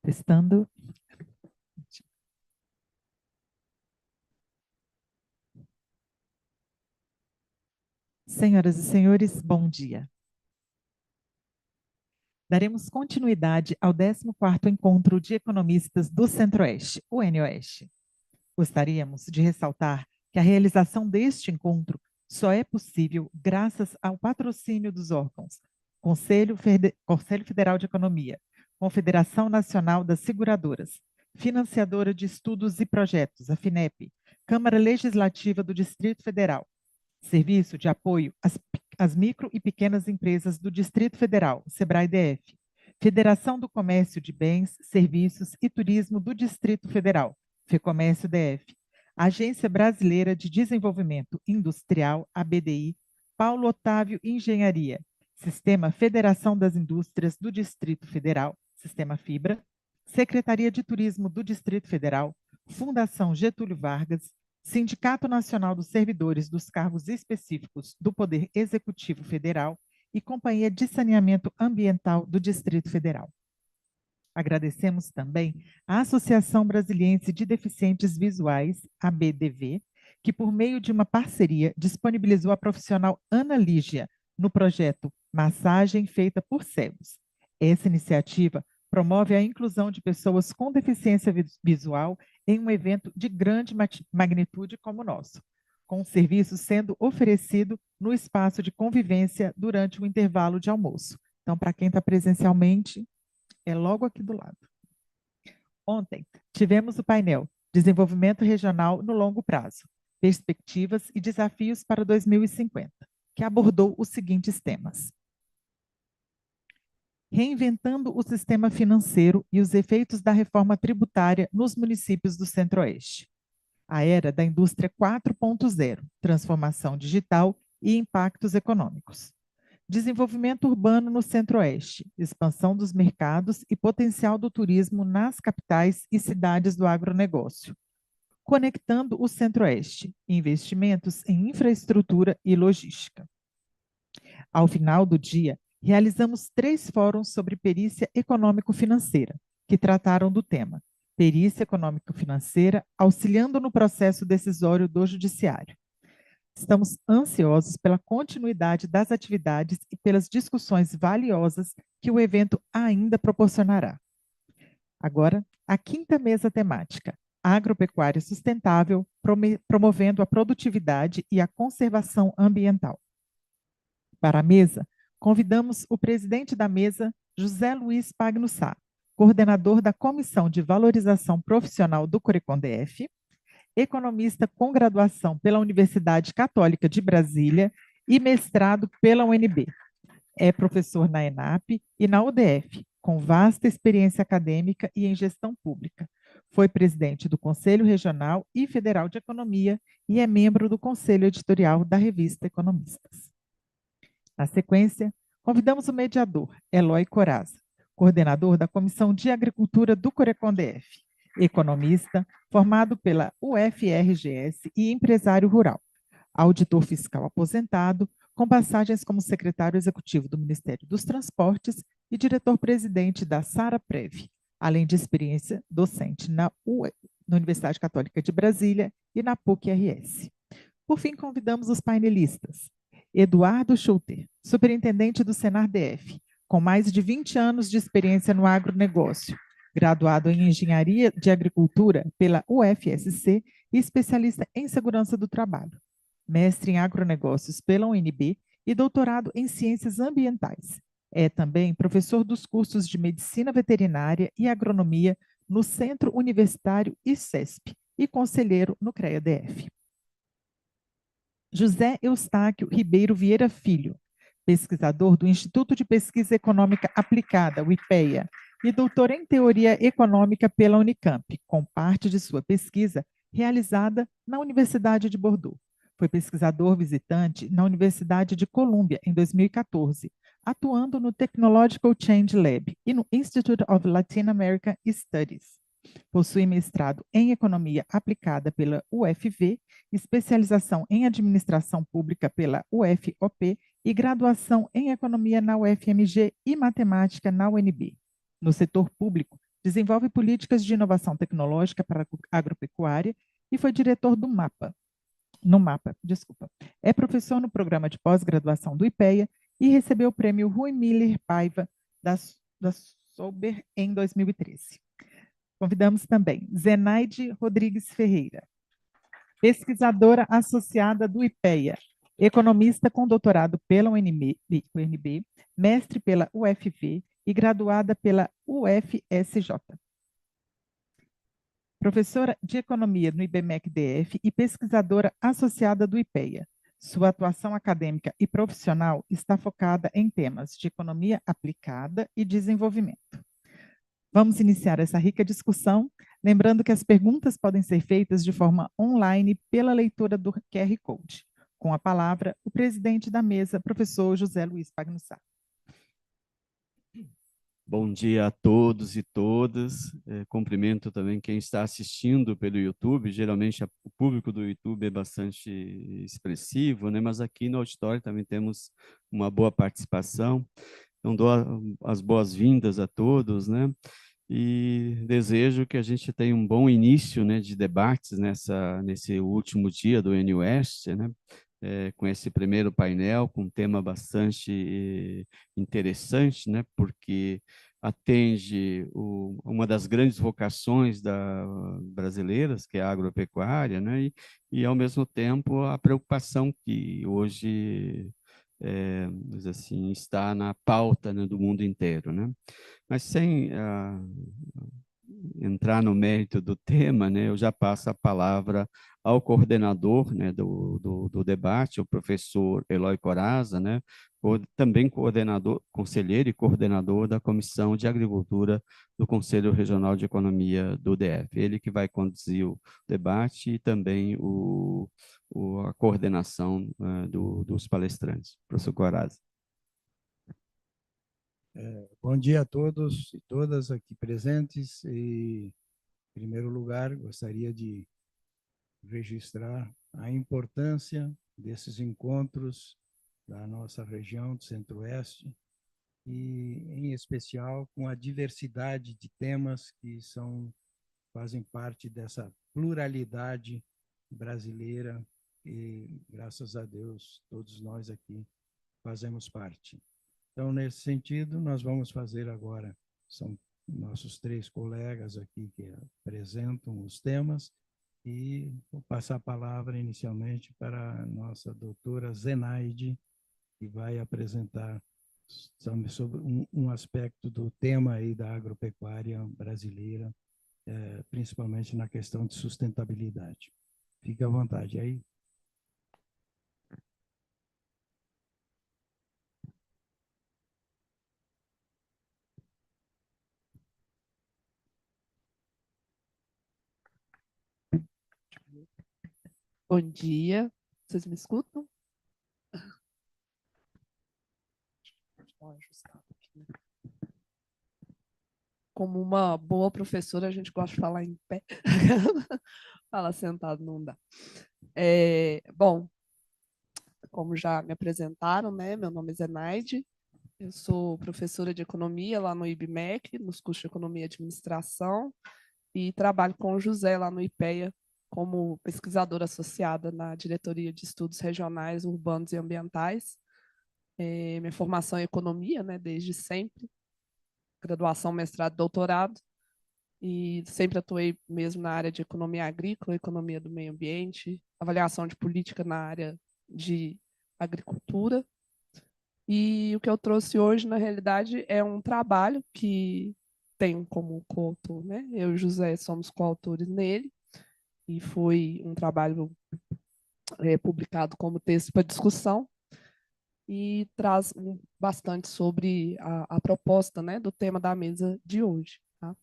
Testando. Senhoras e senhores, bom dia. Daremos continuidade ao 14º Encontro de Economistas do Centro-Oeste, o NOeste. Gostaríamos de ressaltar que a realização deste encontro só é possível graças ao patrocínio dos órgãos Conselho Federal de Economia, Confederação Nacional das Seguradoras, Financiadora de Estudos e Projetos, a FINEP, Câmara Legislativa do Distrito Federal, Serviço de Apoio às Micro e Pequenas Empresas do Distrito Federal, SEBRAE-DF, Federação do Comércio de Bens, Serviços e Turismo do Distrito Federal, FEComércio-DF, Agência Brasileira de Desenvolvimento Industrial, ABDI, Paulo Otávio Engenharia, Sistema Federação das Indústrias do Distrito Federal, Sistema Fibra, Secretaria de Turismo do Distrito Federal, Fundação Getúlio Vargas, Sindicato Nacional dos Servidores dos Cargos Específicos do Poder Executivo Federal e Companhia de Saneamento Ambiental do Distrito Federal. Agradecemos também à Associação Brasiliense de Deficientes Visuais, ABDV, que por meio de uma parceria disponibilizou a profissional Ana Lígia no projeto Massagem Feita por Cegos. Essa iniciativa promove a inclusão de pessoas com deficiência visual em um evento de grande magnitude como o nosso, com o serviço sendo oferecido no espaço de convivência durante o intervalo de almoço. Então, para quem está presencialmente, é logo aqui do lado. Ontem, tivemos o painel Desenvolvimento Regional no Longo Prazo, Perspectivas e Desafios para 2050, que abordou os seguintes temas: reinventando o sistema financeiro e os efeitos da reforma tributária nos municípios do Centro-Oeste. A era da indústria 4.0, transformação digital e impactos econômicos. Desenvolvimento urbano no Centro-Oeste, expansão dos mercados e potencial do turismo nas capitais e cidades do agronegócio. Conectando o Centro-Oeste, investimentos em infraestrutura e logística. Ao final do dia, realizamos 3 fóruns sobre perícia econômico-financeira, que trataram do tema perícia econômico-financeira, auxiliando no processo decisório do Judiciário. Estamos ansiosos pela continuidade das atividades e pelas discussões valiosas que o evento ainda proporcionará. Agora, a 5ª mesa temática, Agropecuária Sustentável, promovendo a produtividade e a conservação ambiental. Para a mesa, convidamos o presidente da mesa, José Luiz Pagnussá, coordenador da Comissão de Valorização Profissional do CORECON-DF, economista com graduação pela Universidade Católica de Brasília e mestrado pela UNB. É professor na ENAP e na UDF, com vasta experiência acadêmica e em gestão pública. Foi presidente do Conselho Regional e Federal de Economia e é membro do Conselho Editorial da revista Economistas. Na sequência, convidamos o mediador, Eloy Coraza, coordenador da Comissão de Agricultura do CORECON-DF, economista, formado pela UFRGS e empresário rural, auditor fiscal aposentado, com passagens como secretário executivo do Ministério dos Transportes e diretor-presidente da SaraPrev, além de experiência docente na Universidade Católica de Brasília e na PUC-RS. Por fim, convidamos os painelistas. Eduardo Schutter, superintendente do Senar-DF, com mais de 20 anos de experiência no agronegócio, graduado em Engenharia de Agricultura pela UFSC e especialista em segurança do trabalho, mestre em agronegócios pela UNB e doutorado em ciências ambientais. É também professor dos cursos de Medicina Veterinária e Agronomia no Centro Universitário ICESP e conselheiro no CREA-DF. José Eustáquio Ribeiro Vieira Filho, pesquisador do Instituto de Pesquisa Econômica Aplicada, o IPEA, e doutor em Teoria Econômica pela Unicamp, com parte de sua pesquisa realizada na Universidade de Bordeaux. Foi pesquisador visitante na Universidade de Colômbia em 2014, atuando no Technological Change Lab e no Institute of Latin American Studies. Possui mestrado em Economia Aplicada pela UFV, especialização em Administração Pública pela UFOP e graduação em Economia na UFMG e Matemática na UNB. No setor público, desenvolve políticas de inovação tecnológica para a agropecuária e foi diretor do MAPA, no MAPA, desculpa. É professor no programa de pós-graduação do IPEA e recebeu o prêmio Rui Miller Paiva da Sober em 2013. Convidamos também Zenaide Rodrigues Ferreira, pesquisadora associada do IPEA, economista com doutorado pela UNB, mestre pela UFV e graduada pela UFSJ. Professora de Economia no IBMEC-DF e pesquisadora associada do IPEA. Sua atuação acadêmica e profissional está focada em temas de economia aplicada e desenvolvimento. Vamos iniciar essa rica discussão, lembrando que as perguntas podem ser feitas de forma online pela leitura do QR Code. Com a palavra, o presidente da mesa, professor José Luiz Pagnussá. Bom dia a todos e todas. Cumprimento também quem está assistindo pelo YouTube. Geralmente o público do YouTube é bastante expressivo, né? Mas aqui no auditório também temos uma boa participação. Então, dou as boas-vindas a todos, né? E desejo que a gente tenha um bom início, né, de debates nesse último dia do NUEST, né? Com esse primeiro painel, com um tema bastante interessante, né, porque atende uma das grandes vocações brasileiras, que é a agropecuária, né, e, ao mesmo tempo, a preocupação que hoje assim, está na pauta, né, do mundo inteiro, né? Mas sem entrar no mérito do tema, né, eu já passo a palavra ao coordenador, né, do debate, o professor Eloy Corazza, né, também coordenador, conselheiro e coordenador da Comissão de Agricultura do Conselho Regional de Economia do DF. Ele que vai conduzir o debate e também a coordenação dos palestrantes. Professor Corazza. Bom dia a todos e todas aqui presentes. E, em primeiro lugar, gostaria de registrar a importância desses encontros da nossa região do Centro-Oeste e, em especial, com a diversidade de temas que fazem parte dessa pluralidade brasileira e, graças a Deus, todos nós aqui fazemos parte. Então, nesse sentido, nós vamos fazer agora, são nossos 3 colegas aqui que apresentam os temas, e vou passar a palavra inicialmente para a nossa doutora Zenaide, que vai apresentar sobre um aspecto do tema aí da agropecuária brasileira, principalmente na questão de sustentabilidade. Fique à vontade aí. Bom dia, vocês me escutam? Como uma boa professora, a gente gosta de falar em pé. Falar sentado não dá. Bom, como já me apresentaram, né? Meu nome é Zenaide, eu sou professora de economia lá no IBMEC, nos cursos de economia e administração, e trabalho com o José lá no IPEA, como pesquisadora associada na diretoria de estudos regionais, urbanos e ambientais. Minha formação é economia, né, desde sempre, graduação, mestrado, doutorado, e sempre atuei mesmo na área de economia agrícola, economia do meio ambiente, avaliação de política na área de agricultura. E o que eu trouxe hoje, na realidade, é um trabalho que tenho como coautor, né? Eu e o José somos coautores nele, e foi um trabalho publicado como texto para discussão, e traz bastante sobre a proposta, né, do tema da mesa de hoje. Tá?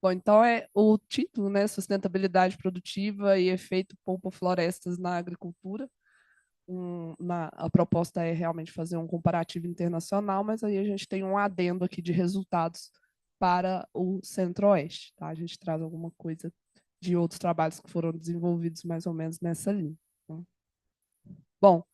Bom, então o título, né, Sustentabilidade Produtiva e Efeito Polpa-Florestas na Agricultura. A proposta é realmente fazer um comparativo internacional, mas aí a gente tem um adendo aqui de resultados para o Centro-Oeste. Tá? A gente traz alguma coisa de outros trabalhos que foram desenvolvidos mais ou menos nessa linha. Tá? Bom,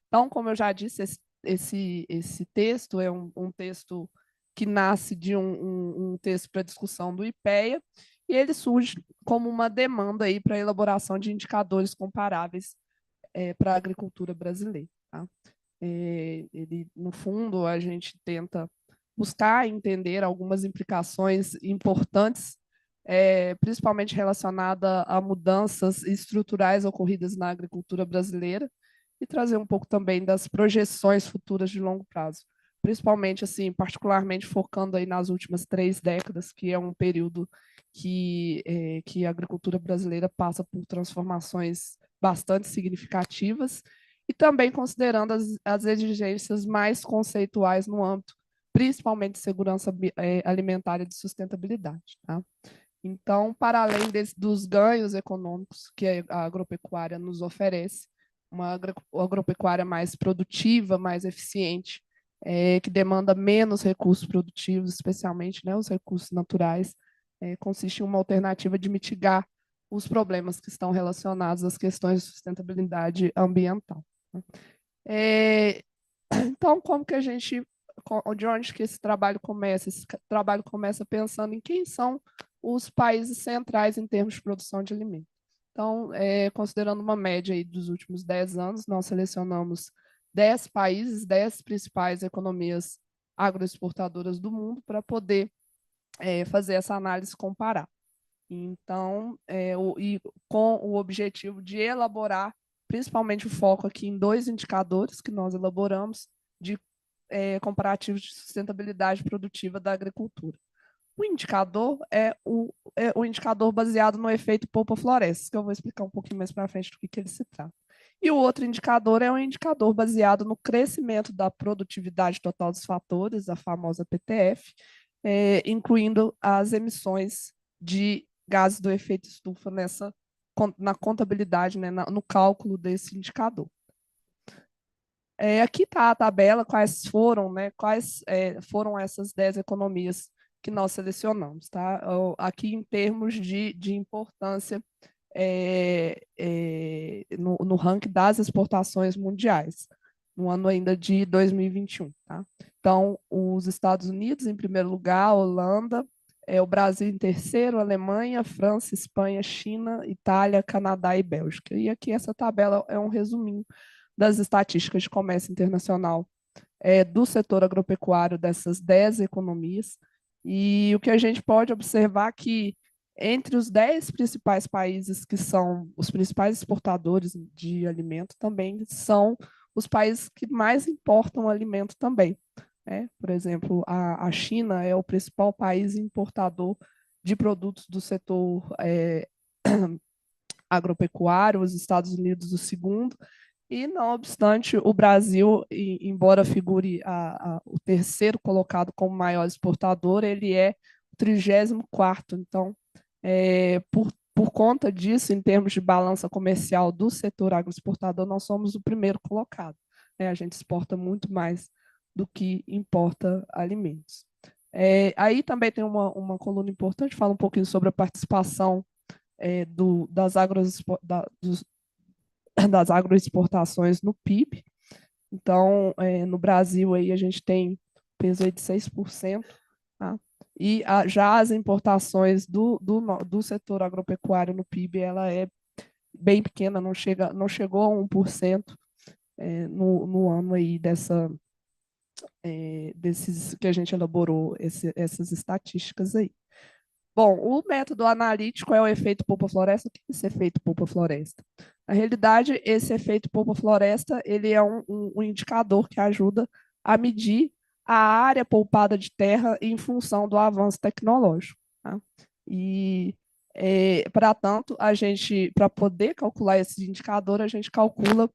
então, como eu já disse, esse esse texto é um texto que nasce de um texto para discussão do IPEA, e ele surge como uma demanda aí para a elaboração de indicadores comparáveis para a agricultura brasileira. Tá? Ele, no fundo, a gente tenta buscar entender algumas implicações importantes, principalmente relacionada a mudanças estruturais ocorridas na agricultura brasileira, e trazer um pouco também das projeções futuras de longo prazo, principalmente, assim, particularmente focando aí nas últimas 3 décadas, que é um período que a agricultura brasileira passa por transformações bastante significativas, e também considerando as exigências mais conceituais no âmbito, principalmente de segurança alimentar e de sustentabilidade. Tá? Então, para além dos ganhos econômicos que a agropecuária nos oferece, uma agropecuária mais produtiva, mais eficiente, que demanda menos recursos produtivos, especialmente, né, os recursos naturais, consiste em uma alternativa de mitigar os problemas que estão relacionados às questões de sustentabilidade ambiental. Então, como que de onde que esse trabalho começa? Esse trabalho começa pensando em quem são os países centrais em termos de produção de alimentos. Então, considerando uma média aí dos últimos 10 anos, nós selecionamos 10 países, 10 principais economias agroexportadoras do mundo para poder fazer essa análise comparar. Então, com o objetivo de elaborar, principalmente o foco aqui em 2 indicadores que nós elaboramos de comparativos de sustentabilidade produtiva da agricultura. O indicador é o indicador baseado no efeito polpa-florestas, que eu vou explicar um pouquinho mais para frente do que ele se trata. E o outro indicador é um indicador baseado no crescimento da produtividade total dos fatores, a famosa PTF, incluindo as emissões de gases do efeito estufa na contabilidade, né, no cálculo desse indicador. Aqui está a tabela, quais foram essas 10 economias que nós selecionamos. Tá? Aqui em termos de importância no ranking das exportações mundiais, no ano ainda de 2021. Tá? Então, os Estados Unidos em primeiro lugar, a Holanda, o Brasil em terceiro, Alemanha, França, Espanha, China, Itália, Canadá e Bélgica. E aqui essa tabela é um resuminho das estatísticas de comércio internacional do setor agropecuário dessas 10 economias. E o que a gente pode observar é que entre os 10 principais países que são os principais exportadores de alimento também são os países que mais importam alimento também. Por exemplo, a China é o principal país importador de produtos do setor agropecuário, os Estados Unidos o segundo, e não obstante o Brasil, embora figure o terceiro colocado como maior exportador, ele é o 34º. Então, por conta disso, em termos de balança comercial do setor agroexportador, nós somos o primeiro colocado. A gente exporta muito mais do que importa alimentos. Aí também tem uma coluna importante, fala um pouquinho sobre a participação das agroexportações no PIB. Então, no Brasil, aí, a gente tem peso aí de 6%, tá? E já as importações do setor agropecuário no PIB, ela é bem pequena, não chegou a 1% no ano aí desses que a gente elaborou essas estatísticas aí. Bom, o método analítico é o efeito polpa-floresta. O que é esse efeito polpa-floresta? Na realidade, esse efeito polpa-floresta ele é um indicador que ajuda a medir a área poupada de terra em função do avanço tecnológico. Tá? E, para tanto, para poder calcular esse indicador, a gente calcula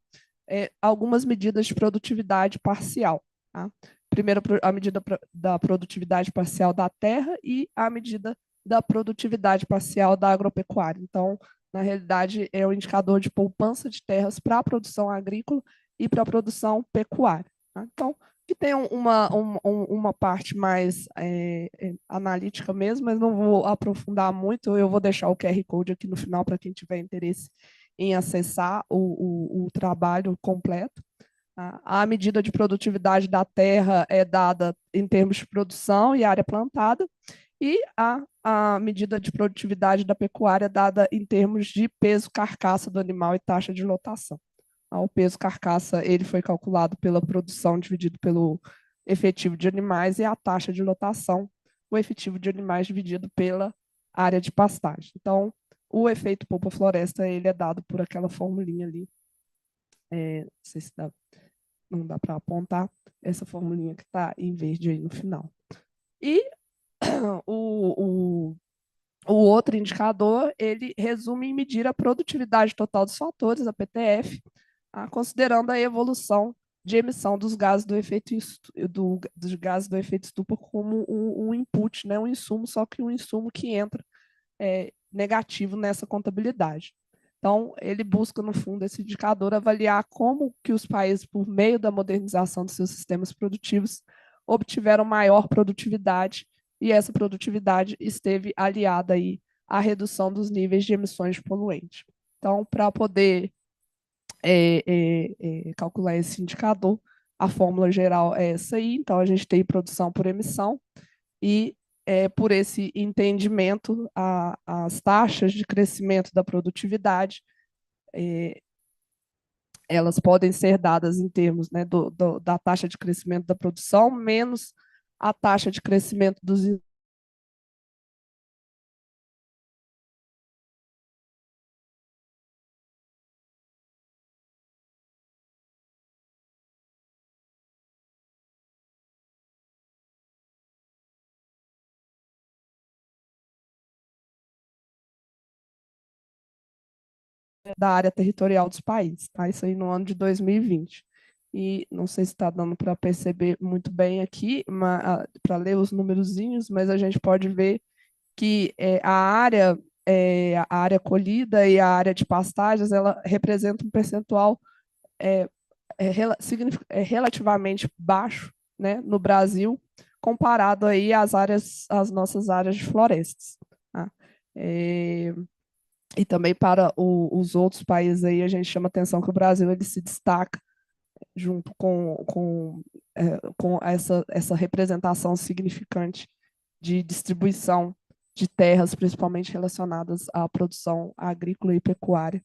algumas medidas de produtividade parcial. Tá? Primeiro, a medida da produtividade parcial da terra e a medida da produtividade parcial da agropecuária. Então, na realidade, é o indicador de poupança de terras para a produção agrícola e para a produção pecuária. Tá? Então, que tem uma parte mais analítica mesmo, mas não vou aprofundar muito, eu vou deixar o QR Code aqui no final para quem tiver interesse em acessar o trabalho completo. A medida de produtividade da terra é dada em termos de produção e área plantada, e a medida de produtividade da pecuária é dada em termos de peso carcaça do animal e taxa de lotação. O peso carcaça ele foi calculado pela produção dividido pelo efetivo de animais, e a taxa de lotação, o efetivo de animais dividido pela área de pastagem. Então, o efeito polpa-floresta ele é dado por aquela formulinha ali. Não sei se não dá para apontar essa formulinha que está em verde aí no final. E o outro indicador, ele resume em medir a produtividade total dos fatores, a PTF, considerando a evolução de emissão dos gases do efeito estufa como um input, né, um insumo, só que um insumo que entra negativo nessa contabilidade. Então, ele busca, no fundo, esse indicador avaliar como que os países, por meio da modernização dos seus sistemas produtivos, obtiveram maior produtividade, e essa produtividade esteve aliada aí à redução dos níveis de emissões de poluentes. Então, para poder calcular esse indicador, a fórmula geral é essa aí. Então, a gente tem produção por emissão, e por esse entendimento, as taxas de crescimento da produtividade, elas podem ser dadas em termos, né, da taxa de crescimento da produção menos a taxa de crescimento dos da área territorial dos países, tá? Isso aí no ano de 2020. E não sei se está dando para perceber muito bem aqui, para ler os numerozinhos, mas a gente pode ver que a área colhida e a área de pastagens, ela representa um percentual relativamente baixo, né, no Brasil, comparado aí às nossas áreas de florestas. Tá? E também para os outros países aí, a gente chama atenção que o Brasil ele se destaca junto com essa representação significante de distribuição de terras, principalmente relacionadas à produção agrícola e pecuária.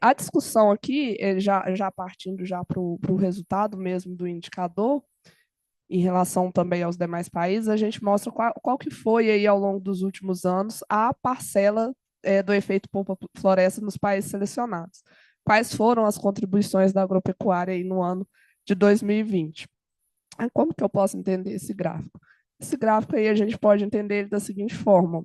A discussão aqui, já partindo já para o resultado mesmo do indicador, em relação também aos demais países, a gente mostra qual que foi aí ao longo dos últimos anos a parcela do efeito polpa-floresta nos países selecionados. Quais foram as contribuições da agropecuária aí no ano de 2020? Como que eu posso entender esse gráfico? Esse gráfico aí a gente pode entender ele da seguinte forma: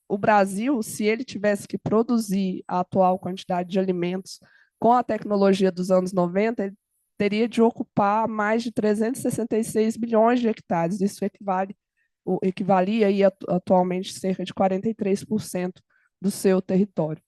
o Brasil, se ele tivesse que produzir a atual quantidade de alimentos com a tecnologia dos anos 90, ele teria de ocupar mais de 366 bilhões de hectares. Isso equivalia aí atualmente cerca de 43% do seu território.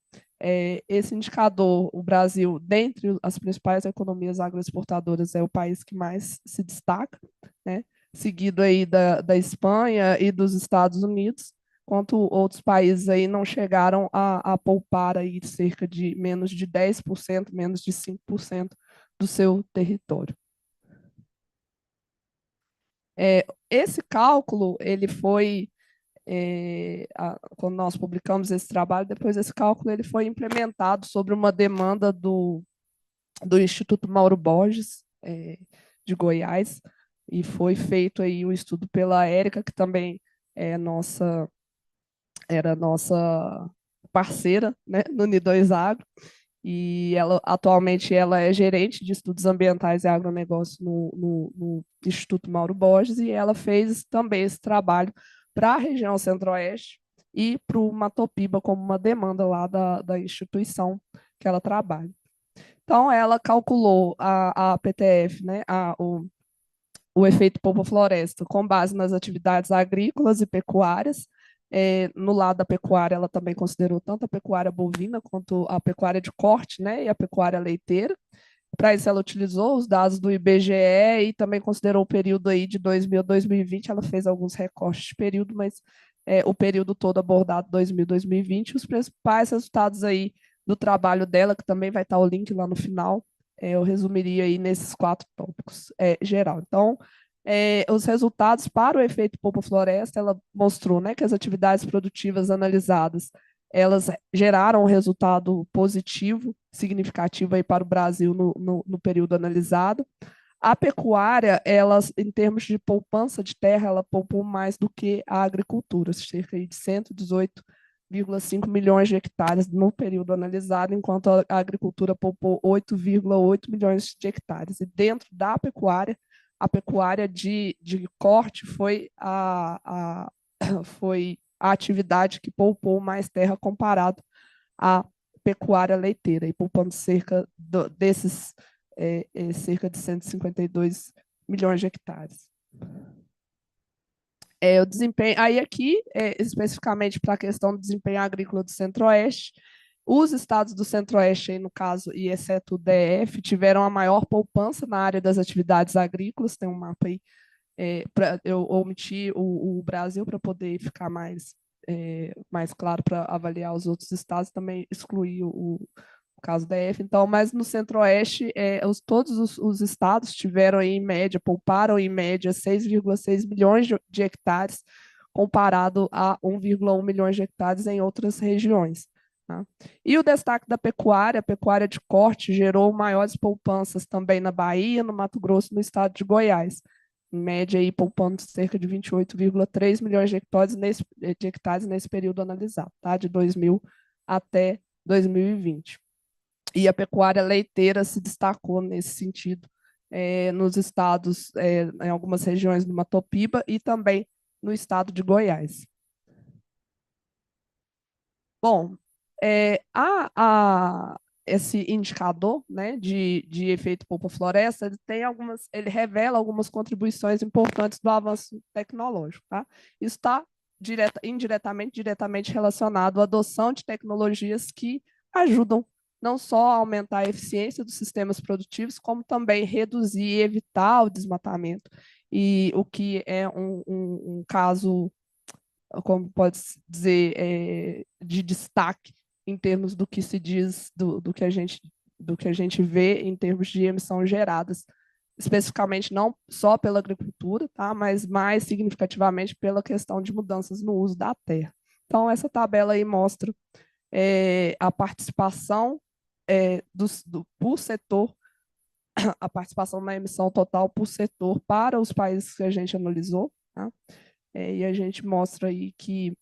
Esse indicador, o Brasil, dentre as principais economias agroexportadoras, é o país que mais se destaca, né? Seguido aí da Espanha e dos Estados Unidos, enquanto outros países aí não chegaram a poupar aí cerca de menos de 10%, menos de 5% do seu território. Esse cálculo, ele foi, quando nós publicamos esse trabalho, depois esse cálculo ele foi implementado sobre uma demanda do Instituto Mauro Borges, de Goiás, e foi feito aí um estudo pela Érica, que também era nossa parceira, né, no Ni2 Agro, e atualmente ela é gerente de estudos ambientais e agronegócio no Instituto Mauro Borges, e ela fez também esse trabalho para a região centro-oeste e para o Matopiba como uma demanda lá da instituição que ela trabalha. Então, ela calculou a PTF, né, o efeito polpa-floresta, com base nas atividades agrícolas e pecuárias. No lado da pecuária, ela também considerou tanto a pecuária bovina quanto a pecuária de corte, né, e a pecuária leiteira. Para isso, ela utilizou os dados do IBGE e também considerou o período aí de 2000 a 2020. Ela fez alguns recortes de período, mas o período todo abordado, 2000 a 2020, os principais resultados aí do trabalho dela, que também vai estar o link lá no final. Eu resumiria aí nesses 4 tópicos geral. Então, os resultados para o efeito polpa-floresta, ela mostrou, né, que as atividades produtivas analisadas, elas geraram um resultado positivo, significativo aí para o Brasil no período analisado. A pecuária, em termos de poupança de terra, ela poupou mais do que a agricultura, cerca de 118,5 milhões de hectares no período analisado, enquanto a agricultura poupou 8,8 milhões de hectares. E dentro da pecuária, a pecuária de corte foi foi a atividade que poupou mais terra comparado à pecuária leiteira, e poupando cerca desses cerca de 152 milhões de hectares. O desempenho, aí aqui, especificamente para a questão do desempenho agrícola do Centro-Oeste, os estados do Centro-Oeste, aí no caso, e exceto o DF, tiveram a maior poupança na área das atividades agrícolas. Tem um mapa aí, eu omiti o Brasil para poder ficar mais claro para avaliar os outros estados, também excluí o caso DF. Então, mas no Centro-Oeste, todos os estados tiveram aí, em média, pouparam em média 6,6 milhões de hectares, comparado a 1,1 milhões de hectares em outras regiões. Tá? E o destaque da pecuária, a pecuária de corte, gerou maiores poupanças também na Bahia, no Mato Grosso e no estado de Goiás, em média, aí, poupando cerca de 28,3 milhões de hectares nesse período analisado, tá? De 2000 até 2020. E a pecuária leiteira se destacou nesse sentido nos estados, em algumas regiões do Mato Piba e também no estado de Goiás. Bom, esse indicador, né, de efeito polpa-floresta, ele revela algumas contribuições importantes do avanço tecnológico. Tá? Isso está diretamente relacionado à adoção de tecnologias que ajudam não só a aumentar a eficiência dos sistemas produtivos, como também reduzir e evitar o desmatamento. E o que é um caso, como pode dizer, de destaque em termos do que se diz, do que a gente vê em termos de emissões geradas, especificamente não só pela agricultura, tá? Mas mais significativamente pela questão de mudanças no uso da terra. Então, essa tabela aí mostra a participação por setor, a participação na emissão total por setor para os países que a gente analisou. Tá? E a gente mostra aí que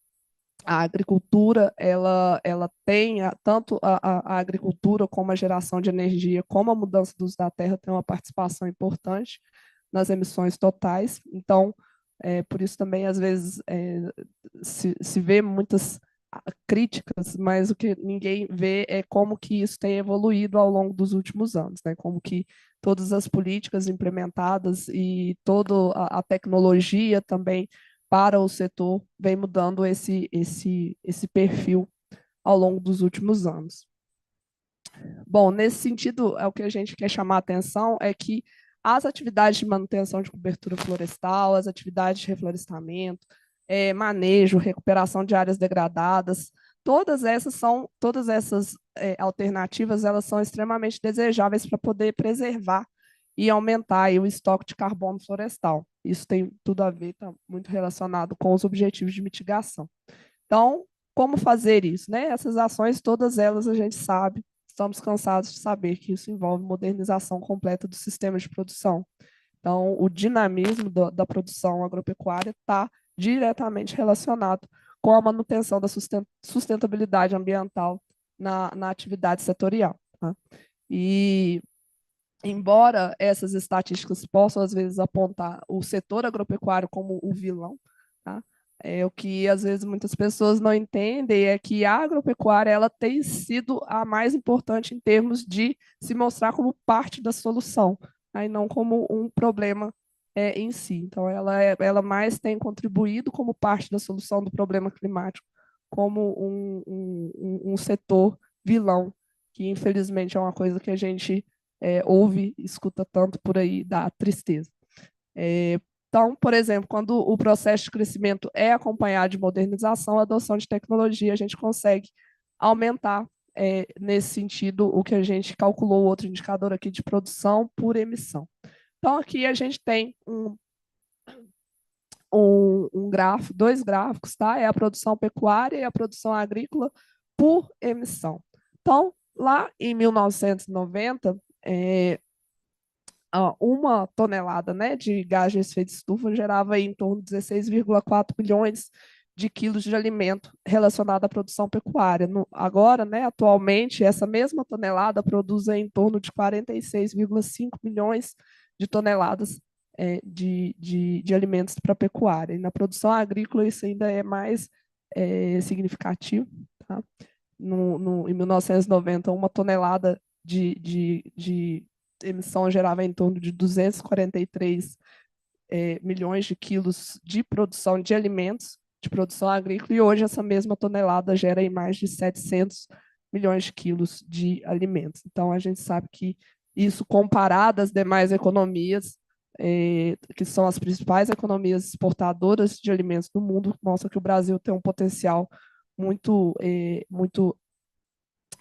a agricultura, ela tem, tanto a agricultura como a geração de energia, como a mudança do uso da terra, tem uma participação importante nas emissões totais. Então, por isso também, às vezes, se vê muitas críticas, mas o que ninguém vê é como que isso tem evoluído ao longo dos últimos anos, né? Como que todas as políticas implementadas e toda a tecnologia também para o setor vem mudando esse perfil ao longo dos últimos anos. Bom, nesse sentido, o que a gente quer chamar a atenção é que as atividades de manutenção de cobertura florestal, as atividades de reflorestamento, manejo, recuperação de áreas degradadas, todas essas alternativas, elas são extremamente desejáveis para poder preservar e aumentar aí o estoque de carbono florestal. Isso tem tudo a ver, está muito relacionado com os objetivos de mitigação. Então, como fazer isso? Né? Essas ações, todas elas a gente sabe, estamos cansados de saber que isso envolve modernização completa do sistema de produção. Então, o dinamismo da produção agropecuária está diretamente relacionado com a manutenção da sustentabilidade ambiental na atividade setorial. Tá? E, embora essas estatísticas possam, às vezes, apontar o setor agropecuário como o vilão, tá? O que, às vezes, muitas pessoas não entendem é que a agropecuária ela tem sido a mais importante em termos de se mostrar como parte da solução, aí não como um problema em si. Então, ela mais tem contribuído como parte da solução do problema climático, como um setor vilão, que infelizmente é uma coisa que a gente ouve, escuta tanto por aí, dá tristeza. Então, por exemplo, quando o processo de crescimento é acompanhado de modernização, a adoção de tecnologia, a gente consegue aumentar nesse sentido, o que a gente calculou, outro indicador aqui de produção por emissão. Então, aqui a gente tem gráfico, dois gráficos, tá? É a produção pecuária e a produção agrícola por emissão. Então, lá em 1990, uma tonelada, né, de gás de efeito de estufa gerava aí em torno de 16,4 milhões de quilos de alimento relacionado à produção pecuária. Agora, né, atualmente, essa mesma tonelada produz em torno de 46,5 milhões de toneladas de alimentos para a pecuária. E na produção agrícola isso ainda é mais significativo. Tá? Em 1990, uma tonelada de emissão gerava em torno de 243 milhões de quilos de produção de alimentos, de produção agrícola, e hoje essa mesma tonelada gera em mais de 700 milhões de quilos de alimentos. Então, a gente sabe que isso, comparado às demais economias, que são as principais economias exportadoras de alimentos do mundo, mostra que o Brasil tem um potencial muito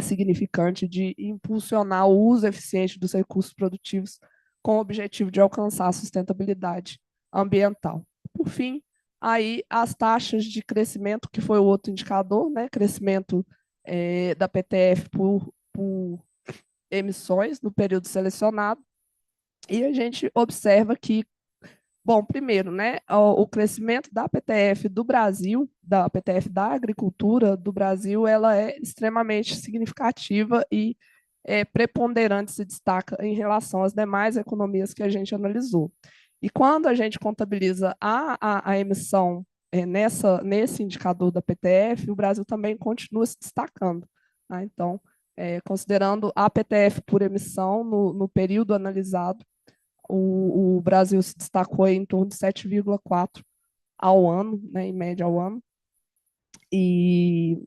significante de impulsionar o uso eficiente dos recursos produtivos com o objetivo de alcançar a sustentabilidade ambiental. Por fim, aí as taxas de crescimento, que foi o outro indicador, né, crescimento da PTF por emissões no período selecionado, e a gente observa que, bom, primeiro, né, o crescimento da PTF do Brasil, da PTF da agricultura do Brasil, ela é extremamente significativa e preponderante, se destaca em relação às demais economias que a gente analisou. E quando a gente contabiliza a emissão nesse indicador da PTF, o Brasil também continua se destacando. Tá? Então, considerando a PTF por emissão no período analisado, o Brasil se destacou em torno de 7,4 ao ano, né, em média ao ano. E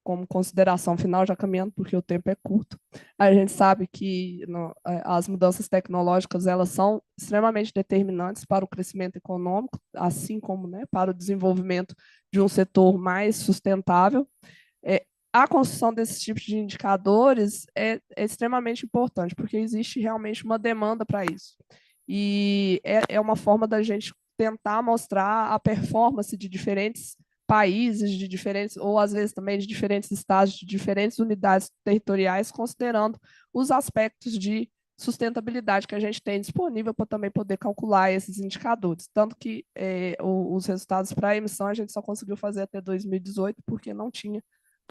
como consideração final, já caminhando, porque o tempo é curto, a gente sabe que as mudanças tecnológicas elas são extremamente determinantes para o crescimento econômico, assim como, né, para o desenvolvimento de um setor mais sustentável. A construção desses tipos de indicadores é extremamente importante, porque existe realmente uma demanda para isso. E é uma forma da gente tentar mostrar a performance de diferentes países, de diferentes, ou às vezes também de diferentes estados, de diferentes unidades territoriais, considerando os aspectos de sustentabilidade que a gente tem disponível para também poder calcular esses indicadores. Tanto que os resultados para a emissão a gente só conseguiu fazer até 2018, porque não tinha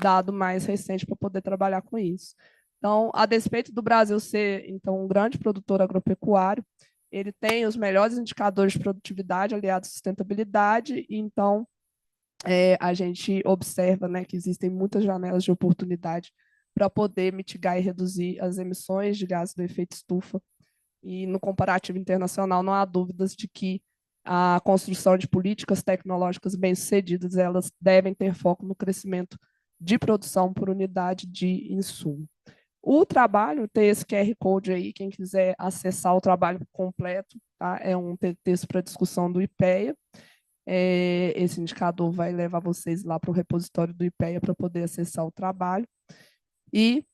dado mais recente para poder trabalhar com isso. Então, a despeito do Brasil ser então um grande produtor agropecuário, ele tem os melhores indicadores de produtividade aliados à sustentabilidade, e então a gente observa, né, que existem muitas janelas de oportunidade para poder mitigar e reduzir as emissões de gases do efeito estufa. E no comparativo internacional não há dúvidas de que a construção de políticas tecnológicas bem-sucedidas, elas devem ter foco no crescimento de produção por unidade de insumo. O trabalho, tem esse QR Code aí, quem quiser acessar o trabalho completo, tá? É um texto para discussão do IPEA. Esse indicador vai levar vocês lá para o repositório do IPEA para poder acessar o trabalho. E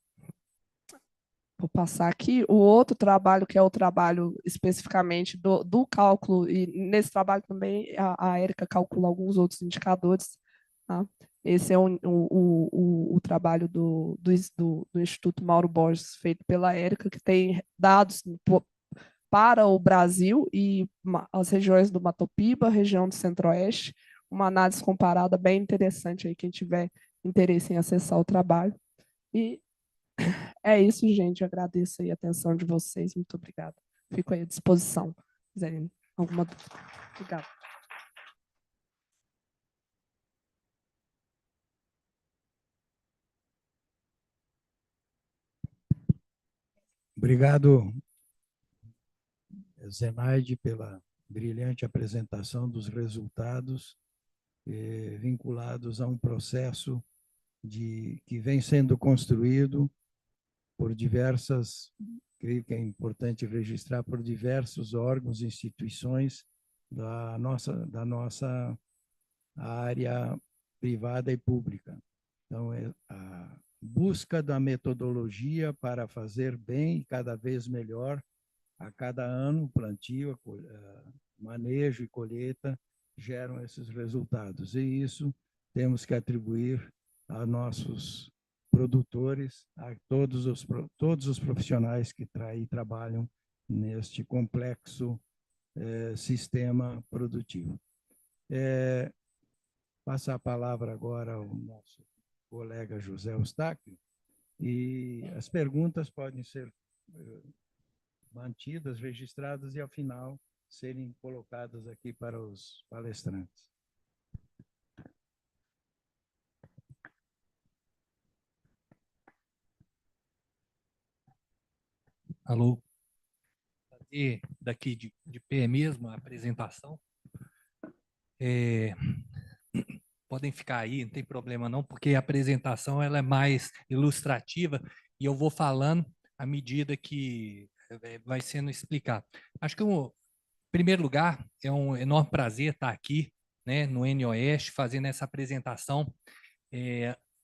vou passar aqui o outro trabalho, que é o trabalho especificamente do cálculo, e nesse trabalho também a Érica calcula alguns outros indicadores. Tá? Esse é o trabalho do Instituto Mauro Borges, feito pela Érica, que tem dados para o Brasil e as regiões do Mato Piba, região do Centro-Oeste, uma análise comparada bem interessante aí, quem tiver interesse em acessar o trabalho. E é isso, gente. Eu agradeço aí a atenção de vocês. Muito obrigada. Fico aí à disposição. Se quiserem alguma dúvida. Obrigada. Obrigado, Zenaide, pela brilhante apresentação dos resultados vinculados a um processo que vem sendo construído por diversas, creio que é importante registrar, por diversos órgãos e instituições da nossa área privada e pública. Então, é a busca da metodologia para fazer bem, cada vez melhor, a cada ano, plantio, manejo e colheita geram esses resultados. E isso temos que atribuir a nossos produtores, a todos os profissionais que trabalham neste complexo sistema produtivo. Passar a palavra agora ao nosso colega José Eustáquio, e as perguntas podem ser mantidas, registradas e, ao final, serem colocadas aqui para os palestrantes. Alô? E daqui de pé mesmo a apresentação. Podem ficar aí, não tem problema não, porque a apresentação ela é mais ilustrativa e eu vou falando à medida que vai sendo explicado. Acho que, em primeiro lugar, é um enorme prazer estar aqui, né, no NOeste, fazendo essa apresentação.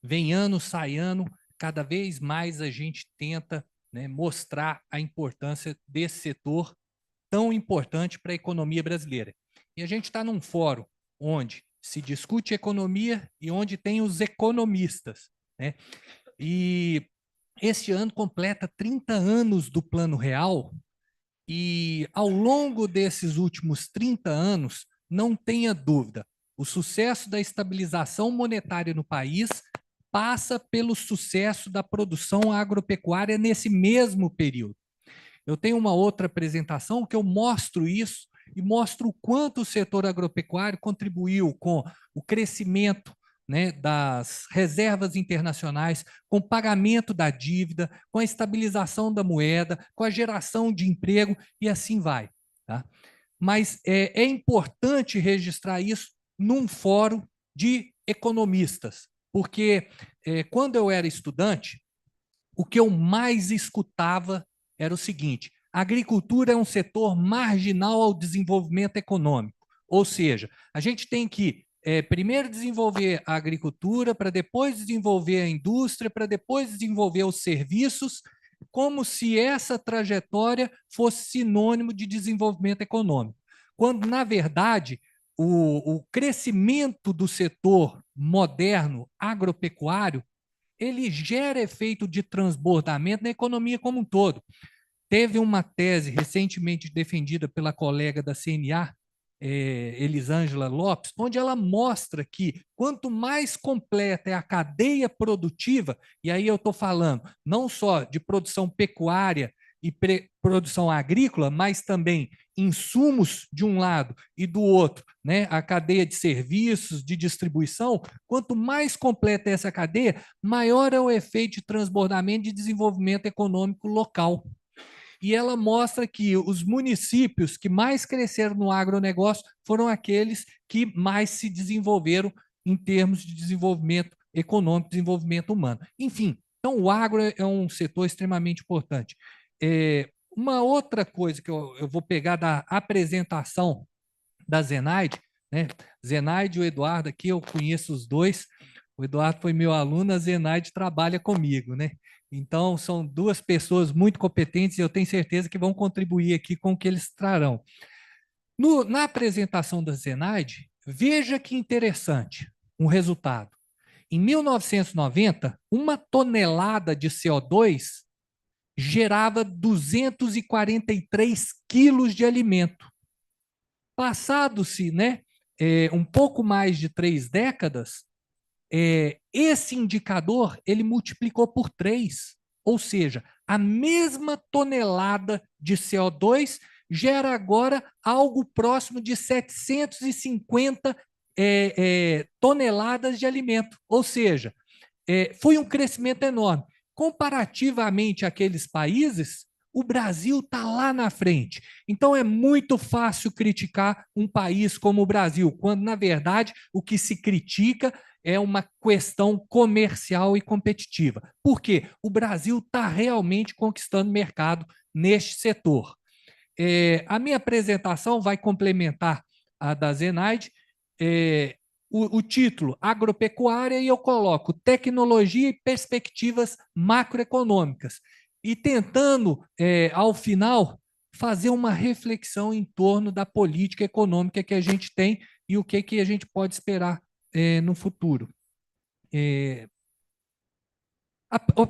Vem ano, sai ano, cada vez mais a gente tenta, né, mostrar a importância desse setor tão importante para a economia brasileira. E a gente está num fórum onde se discute economia e onde tem os economistas, né? E este ano completa 30 anos do Plano Real e, ao longo desses últimos 30 anos, não tenha dúvida, o sucesso da estabilização monetária no país passa pelo sucesso da produção agropecuária nesse mesmo período. Eu tenho uma outra apresentação que eu mostro isso e mostro o quanto o setor agropecuário contribuiu com o crescimento, né, das reservas internacionais, com o pagamento da dívida, com a estabilização da moeda, com a geração de emprego e assim vai. Tá? Mas é importante registrar isso num fórum de economistas, porque quando eu era estudante, o que eu mais escutava era o seguinte: a agricultura é um setor marginal ao desenvolvimento econômico. Ou seja, a gente tem que primeiro desenvolver a agricultura, para depois desenvolver a indústria, para depois desenvolver os serviços, como se essa trajetória fosse sinônimo de desenvolvimento econômico. Quando, na verdade, o crescimento do setor moderno agropecuário ele gera efeito de transbordamento na economia como um todo. Teve uma tese recentemente defendida pela colega da CNA, Elisângela Lopes, onde ela mostra que quanto mais completa é a cadeia produtiva, e aí eu estou falando não só de produção pecuária e produção agrícola, mas também insumos de um lado e do outro, né, a cadeia de serviços, de distribuição, quanto mais completa é essa cadeia, maior é o efeito de transbordamento e de desenvolvimento econômico local. E ela mostra que os municípios que mais cresceram no agronegócio foram aqueles que mais se desenvolveram em termos de desenvolvimento econômico, desenvolvimento humano. Enfim, então o agro é um setor extremamente importante. Uma outra coisa que eu vou pegar da apresentação da Zenaide, né? Zenaide e o Eduardo aqui, eu conheço os dois. O Eduardo foi meu aluno, a Zenaide trabalha comigo, né? Então, são duas pessoas muito competentes e eu tenho certeza que vão contribuir aqui com o que eles trarão. Na apresentação da Zenaide, veja que interessante um resultado. Em 1990, uma tonelada de CO2 gerava 243 quilos de alimento. Passado-se, né, um pouco mais de 3 décadas, esse indicador ele multiplicou por 3, ou seja, a mesma tonelada de CO2 gera agora algo próximo de 750 toneladas de alimento, ou seja, foi um crescimento enorme. Comparativamente àqueles países, o Brasil está lá na frente. Então, é muito fácil criticar um país como o Brasil, quando, na verdade, o que se critica é uma questão comercial e competitiva. Por quê? O Brasil está realmente conquistando mercado neste setor. A minha apresentação vai complementar a da Zenaide. o título agropecuária e eu coloco tecnologia e perspectivas macroeconômicas. E tentando, ao final, fazer uma reflexão em torno da política econômica que a gente tem e o que a gente pode esperar no futuro. A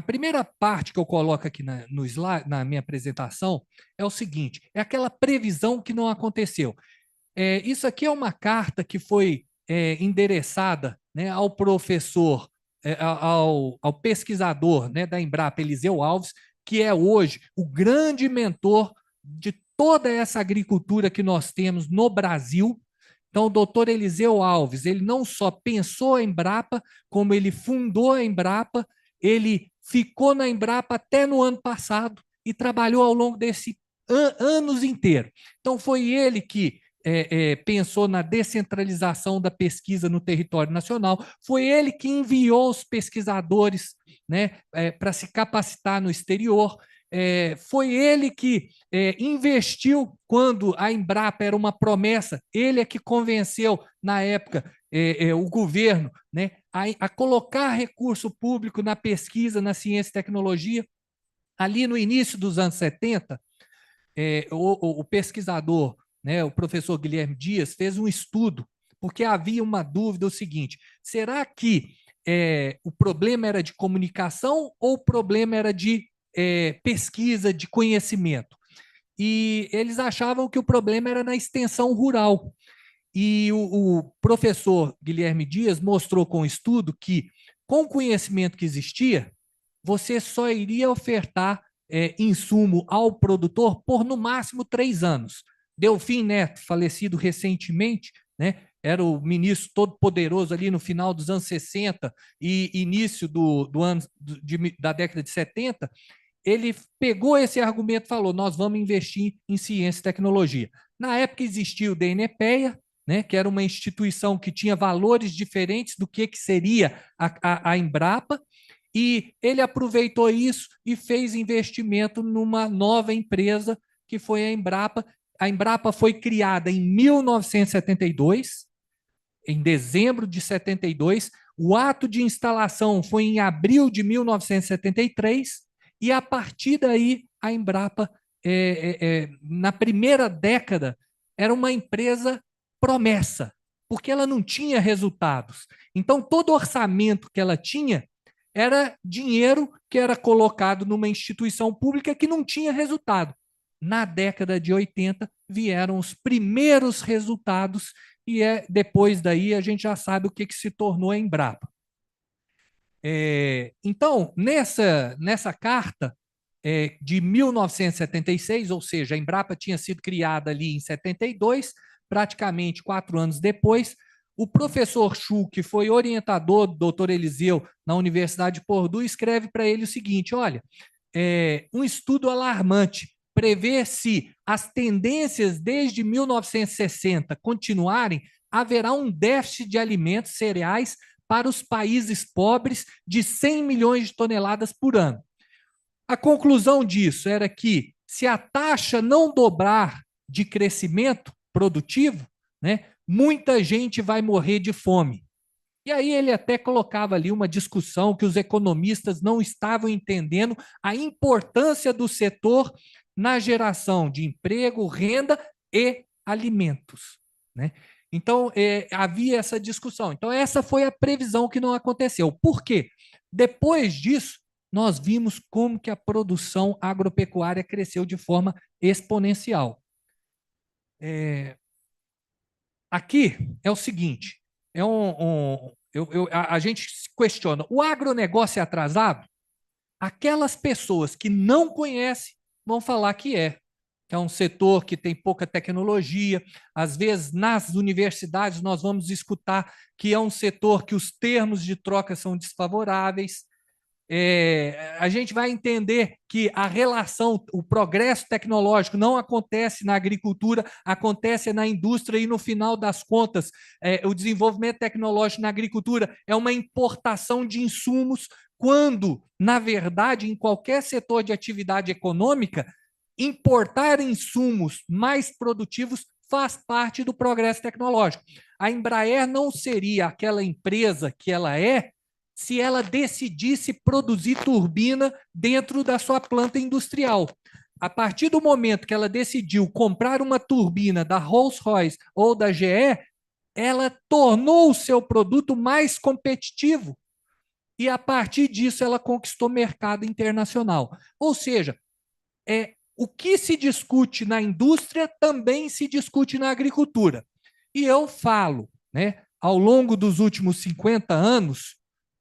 primeira parte que eu coloco aqui no slide, na minha apresentação é o seguinte, é aquela previsão que não aconteceu. Isso aqui é uma carta que foi endereçada, né, ao professor, ao pesquisador, né, da Embrapa, Eliseu Alves, que é hoje o grande mentor de toda essa agricultura que nós temos no Brasil. Então, o doutor Eliseu Alves, ele não só pensou a Embrapa, como ele fundou a Embrapa, ele ficou na Embrapa até no ano passado e trabalhou ao longo desses anos inteiros. Então, foi ele que pensou na descentralização da pesquisa no território nacional, foi ele que enviou os pesquisadores, né, para se capacitar no exterior, foi ele que investiu quando a Embrapa era uma promessa, ele é que convenceu, na época, o governo, né, a colocar recurso público na pesquisa, na ciência e tecnologia. Ali no início dos anos 70, o pesquisador, né, o professor Guilherme Dias, fez um estudo, porque havia uma dúvida, o seguinte, será que o problema era de comunicação ou o problema era de pesquisa, de conhecimento? E eles achavam que o problema era na extensão rural. E o professor Guilherme Dias mostrou com o estudo que, com o conhecimento que existia, você só iria ofertar insumo ao produtor por, no máximo, 3 anos. Delfim Neto, falecido recentemente, né, era o ministro todo-poderoso ali no final dos anos 60 e início da década de 70, ele pegou esse argumento e falou, nós vamos investir em ciência e tecnologia. Na época existia o DNPEA, né, que era uma instituição que tinha valores diferentes do que seria a Embrapa, e ele aproveitou isso e fez investimento numa nova empresa, que foi a Embrapa. A Embrapa foi criada em 1972, em dezembro de 72, o ato de instalação foi em abril de 1973, e a partir daí a Embrapa, na primeira década, era uma empresa promessa, porque ela não tinha resultados. Então, todo orçamento que ela tinha era dinheiro que era colocado numa instituição pública que não tinha resultado. Na década de 80, vieram os primeiros resultados e depois daí a gente já sabe o que se tornou a Embrapa. Então, nessa carta de 1976, ou seja, a Embrapa tinha sido criada ali em 72, praticamente 4 anos depois, o professor Chu, que foi orientador do doutor Eliseu na Universidade de Purdue, escreve para ele o seguinte, olha, um estudo alarmante prevê se as tendências desde 1960 continuarem, haverá um déficit de alimentos cereais para os países pobres de 100 milhões de toneladas por ano. A conclusão disso era que, se a taxa não dobrar de crescimento produtivo, né, muita gente vai morrer de fome. E aí ele até colocava ali uma discussão que os economistas não estavam entendendo a importância do setor na geração de emprego, renda e alimentos, né? Então, havia essa discussão. Então, essa foi a previsão que não aconteceu. Por quê? Depois disso, nós vimos como que a produção agropecuária cresceu de forma exponencial. Aqui é o seguinte, a gente se questiona, o agronegócio é atrasado? Aquelas pessoas que não conhecem vão falar que é um setor que tem pouca tecnologia, às vezes nas universidades nós vamos escutar que é um setor que os termos de troca são desfavoráveis. A gente vai entender que a relação, o progresso tecnológico não acontece na agricultura, acontece na indústria e, no final das contas, o desenvolvimento tecnológico na agricultura é uma importação de insumos, quando, na verdade, em qualquer setor de atividade econômica, importar insumos mais produtivos faz parte do progresso tecnológico. A Embraer não seria aquela empresa que ela é se ela decidisse produzir turbina dentro da sua planta industrial. A partir do momento que ela decidiu comprar uma turbina da Rolls-Royce ou da GE, ela tornou o seu produto mais competitivo. E, a partir disso, ela conquistou mercado internacional. Ou seja, o que se discute na indústria também se discute na agricultura. E eu falo, né, ao longo dos últimos 50 anos,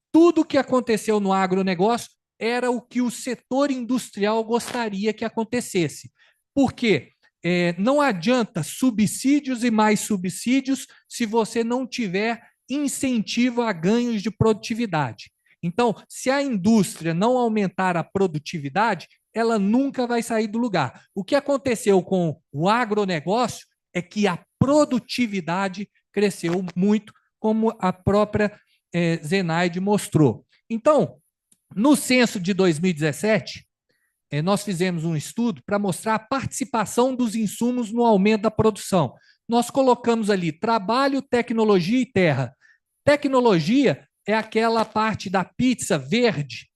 tudo o que aconteceu no agronegócio era o que o setor industrial gostaria que acontecesse. Por quê? Não adianta subsídios e mais subsídios se você não tiver incentivo a ganhos de produtividade. Então, se a indústria não aumentar a produtividade, ela nunca vai sair do lugar. O que aconteceu com o agronegócio é que a produtividade cresceu muito, como a própria Zenaide mostrou. Então, no censo de 2017, nós fizemos um estudo para mostrar a participação dos insumos no aumento da produção. Nós colocamos ali trabalho, tecnologia e terra. Tecnologia é aquela parte da pizza verde,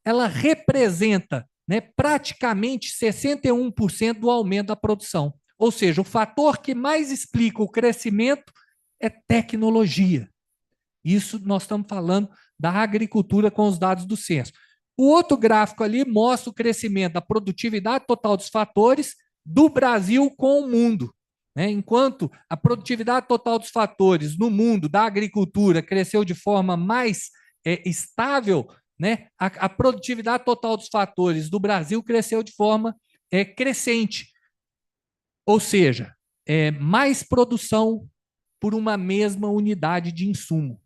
ela representa, né, praticamente 61% do aumento da produção. Ou seja, o fator que mais explica o crescimento é tecnologia. Isso nós estamos falando da agricultura com os dados do censo. O outro gráfico ali mostra o crescimento da produtividade total dos fatores do Brasil com o mundo. Né? Enquanto a produtividade total dos fatores no mundo da agricultura cresceu de forma mais estável, né? A produtividade total dos fatores do Brasil cresceu de forma crescente. Ou seja, mais produção por uma mesma unidade de insumo.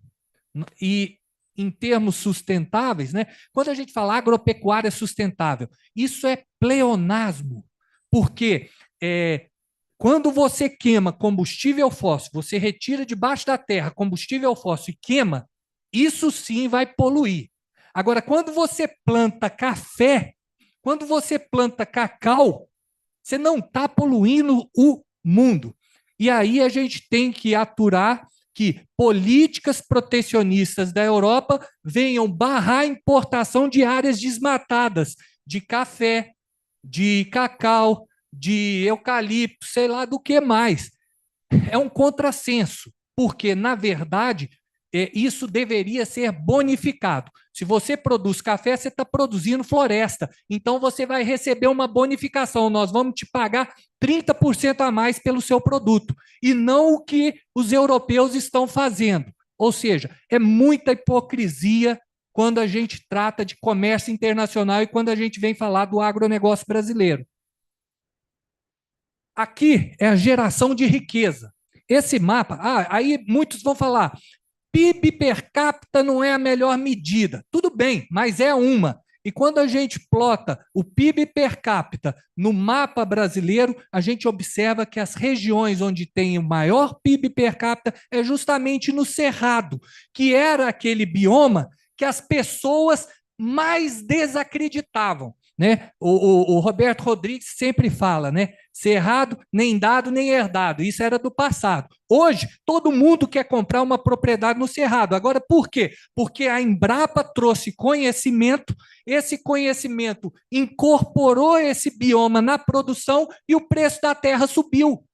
E, em termos sustentáveis, né, quando a gente fala agropecuária sustentável, isso é pleonasmo, porque quando você queima combustível fóssil, você retira debaixo da terra combustível fóssil e queima, isso sim vai poluir. Agora, quando você planta café, quando você planta cacau, você não está poluindo o mundo. E aí a gente tem que aturar que políticas protecionistas da Europa venham barrar a importação de áreas desmatadas, de café, de cacau, de eucalipto, sei lá do que mais. É um contrassenso, porque, na verdade, isso deveria ser bonificado. Se você produz café, você está produzindo floresta, então você vai receber uma bonificação, nós vamos te pagar 30% a mais pelo seu produto, e não o que os europeus estão fazendo. Ou seja, é muita hipocrisia quando a gente trata de comércio internacional e quando a gente vem falar do agronegócio brasileiro. Aqui é a geração de riqueza. Esse mapa, aí muitos vão falar, PIB per capita não é a melhor medida. Tudo bem, mas é uma. E quando a gente plota o PIB per capita no mapa brasileiro, a gente observa que as regiões onde tem o maior PIB per capita é justamente no Cerrado, que era aquele bioma que as pessoas mais desacreditavam. Né? O Roberto Rodrigues sempre fala, né? Cerrado, nem dado, nem herdado. Isso era do passado. Hoje, todo mundo quer comprar uma propriedade no Cerrado. Agora, por quê? Porque a Embrapa trouxe conhecimento, esse conhecimento incorporou esse bioma na produção e o preço da terra subiu.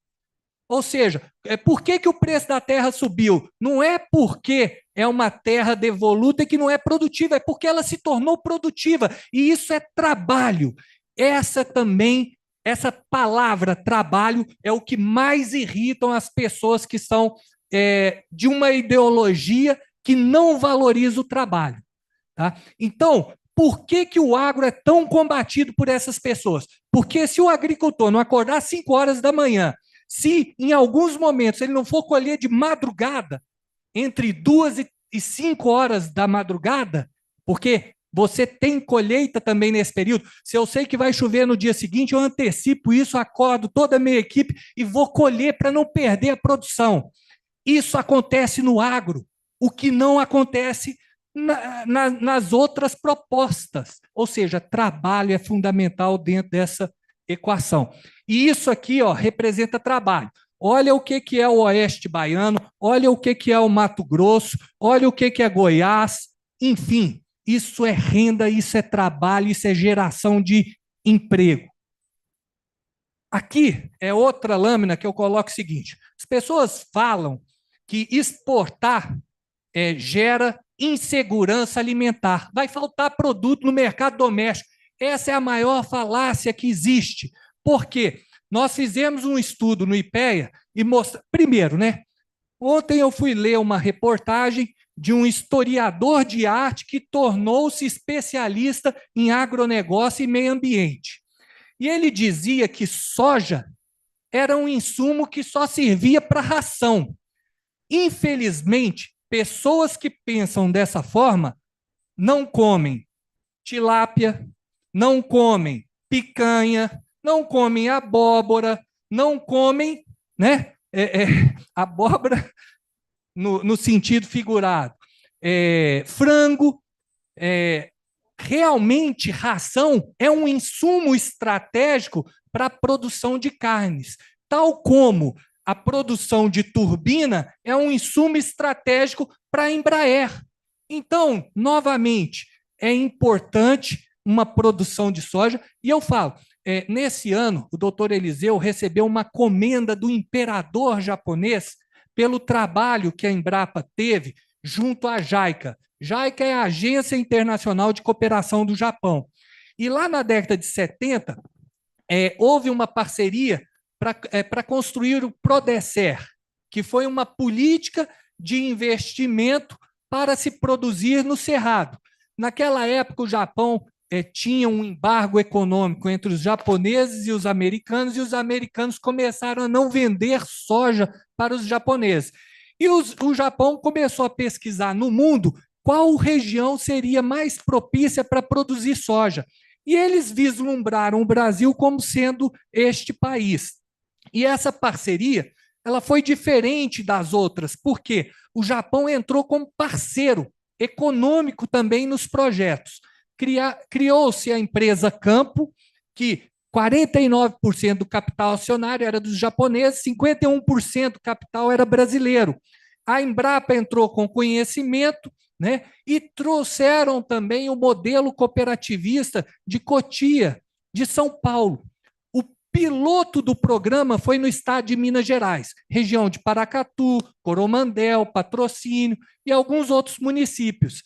Ou seja, por que o preço da terra subiu? Não é porque é uma terra devoluta que não é produtiva, é porque ela se tornou produtiva. E isso é trabalho. Essa palavra trabalho é o que mais irritam as pessoas que são de uma ideologia que não valoriza o trabalho. Tá? Então, por que o agro é tão combatido por essas pessoas? Porque se o agricultor não acordar às 5 horas da manhã, se em alguns momentos ele não for colher de madrugada, entre 2 e 5 horas da madrugada, porque você tem colheita também nesse período, se eu sei que vai chover no dia seguinte, eu antecipo isso, acordo toda a minha equipe e vou colher para não perder a produção. Isso acontece no agro, o que não acontece nas outras propostas. Ou seja, trabalho é fundamental dentro dessa equação. E isso aqui representa trabalho. olha o que é o Oeste Baiano, olha o que é o Mato Grosso, olha o que é Goiás, enfim, isso é renda, isso é trabalho, isso é geração de emprego. Aqui é outra lâmina que eu coloco o seguinte: as pessoas falam que exportar gera insegurança alimentar, vai faltar produto no mercado doméstico. Essa é a maior falácia que existe. Por quê? Nós fizemos um estudo no IPEA e mostramos. Primeiro, né? Ontem eu fui ler uma reportagem de um historiador de arte que tornou-se especialista em agronegócio e meio ambiente. E ele dizia que soja era um insumo que só servia para ração. Infelizmente, pessoas que pensam dessa forma não comem tilápia, não comem picanha, não comem abóbora, não comem, né, abóbora no sentido figurado, frango. Realmente, ração é um insumo estratégico para a produção de carnes, tal como a produção de turbina é um insumo estratégico para a Embraer. Então, novamente, é importante uma produção de soja, e eu falo, nesse ano, o doutor Eliseu recebeu uma comenda do imperador japonês pelo trabalho que a Embrapa teve junto à JICA. JICA é a Agência Internacional de Cooperação do Japão. E lá na década de 70, houve uma parceria para construir o Prodecer, que foi uma política de investimento para se produzir no Cerrado. Naquela época, o Japão tinha um embargo econômico entre os japoneses e os americanos começaram a não vender soja para os japoneses. E o Japão começou a pesquisar no mundo qual região seria mais propícia para produzir soja. E eles vislumbraram o Brasil como sendo este país. E essa parceria, ela foi diferente das outras, porque o Japão entrou como parceiro econômico também nos projetos. Criou-se a empresa Campo, que 49% do capital acionário era dos japoneses, 51% do capital era brasileiro. A Embrapa entrou com conhecimento, né, e trouxeram também o modelo cooperativista de Cotia, de São Paulo. O piloto do programa foi no estado de Minas Gerais, região de Paracatu, Coromandel, Patrocínio e alguns outros municípios.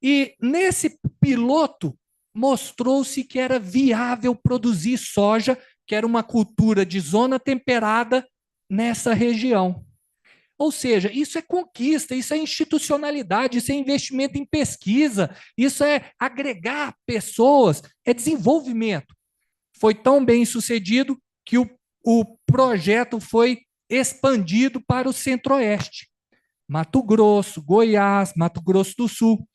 E nesse piloto mostrou-se que era viável produzir soja, que era uma cultura de zona temperada nessa região. Ou seja, isso é conquista, isso é institucionalidade, isso é investimento em pesquisa, isso é agregar pessoas, é desenvolvimento. Foi tão bem sucedido que o projeto foi expandido para o Centro-Oeste. Mato Grosso, Goiás, Mato Grosso do Sul.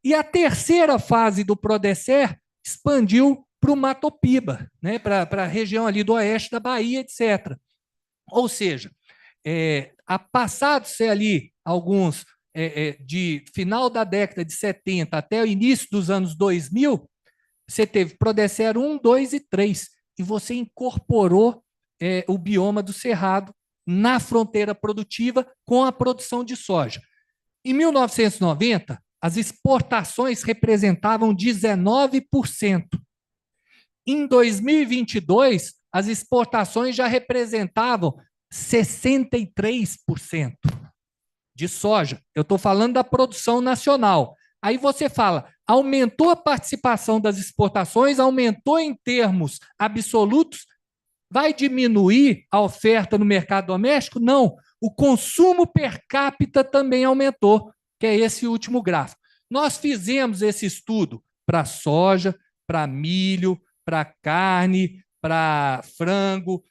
E a terceira fase do Prodecer expandiu para o Matopiba, né, para a região ali do oeste da Bahia, etc. Ou seja, passados-se ali alguns, de final da década de 70 até o início dos anos 2000, você teve Prodecer 1, 2 e 3, e você incorporou o bioma do Cerrado na fronteira produtiva com a produção de soja. Em 1990, as exportações representavam 19%. Em 2022, as exportações já representavam 63% de soja. Eu estou falando da produção nacional. Aí você fala, aumentou a participação das exportações, aumentou em termos absolutos, vai diminuir a oferta no mercado doméstico? Não. O consumo per capita também aumentou, que é esse último gráfico. Nós fizemos esse estudo para soja, para milho, para carne, para frango,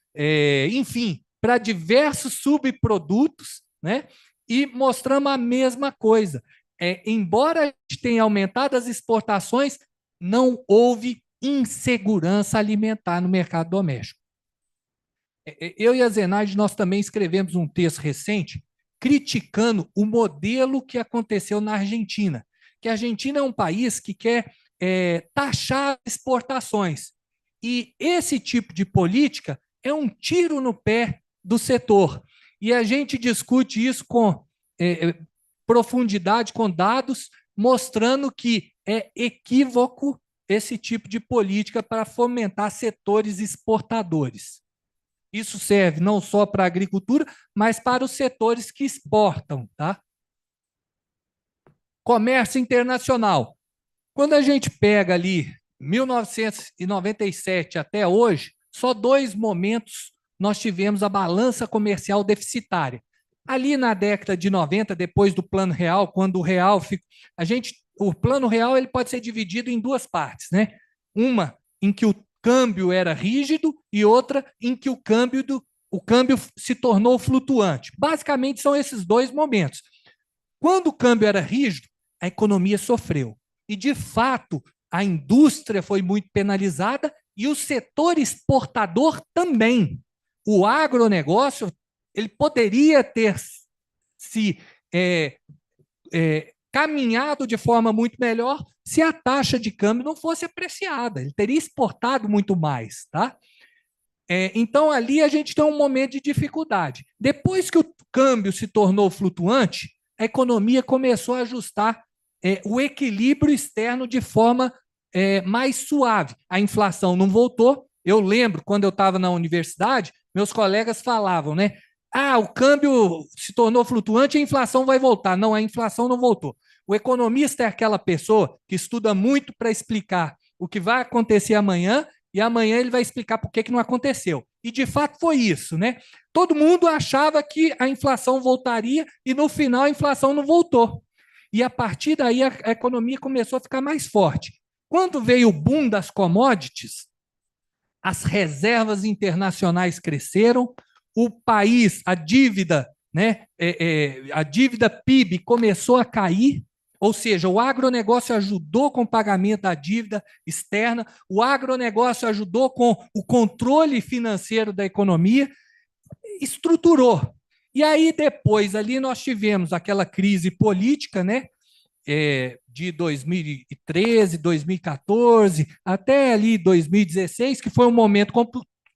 enfim, para diversos subprodutos, né? E mostramos a mesma coisa. Embora a gente tenha aumentado as exportações, não houve insegurança alimentar no mercado doméstico. Eu e a Zenaide, nós também escrevemos um texto recente criticando o modelo que aconteceu na Argentina, que a Argentina é um país que quer taxar exportações. E esse tipo de política é um tiro no pé do setor. E a gente discute isso com profundidade, com dados, mostrando que é equívoco esse tipo de política para fomentar setores exportadores. Isso serve não só para a agricultura, mas para os setores que exportam, tá? Comércio internacional. Quando a gente pega ali 1997 até hoje, só 2 momentos nós tivemos a balança comercial deficitária. Ali na década de 90, depois do Plano Real, quando o real o Plano Real ele pode ser dividido em 2 partes, né? Uma em que o câmbio era rígido e outra em que o câmbio se tornou flutuante. Basicamente são esses 2 momentos. Quando o câmbio era rígido, a economia sofreu. E, de fato, a indústria foi muito penalizada e o setor exportador também. O agronegócio ele poderia ter se caminhado de forma muito melhor se a taxa de câmbio não fosse apreciada. Ele teria exportado muito mais, tá? Então, ali a gente tem um momento de dificuldade. Depois que o câmbio se tornou flutuante, a economia começou a ajustar o equilíbrio externo de forma mais suave. A inflação não voltou. Eu lembro, quando eu estava na universidade, meus colegas falavam, né? O câmbio se tornou flutuante, a inflação vai voltar. Não, a inflação não voltou. O economista é aquela pessoa que estuda muito para explicar o que vai acontecer amanhã e amanhã ele vai explicar por que não aconteceu. E, de fato, foi isso, né? Todo mundo achava que a inflação voltaria e, no final, a inflação não voltou. E, a partir daí, a economia começou a ficar mais forte. Quando veio o boom das commodities, as reservas internacionais cresceram, o país, a dívida, né, a dívida PIB começou a cair, ou seja, o agronegócio ajudou com o pagamento da dívida externa, o agronegócio ajudou com o controle financeiro da economia, estruturou. E aí, depois, ali nós tivemos aquela crise política, né, de 2013, 2014, até ali 2016, que foi um momento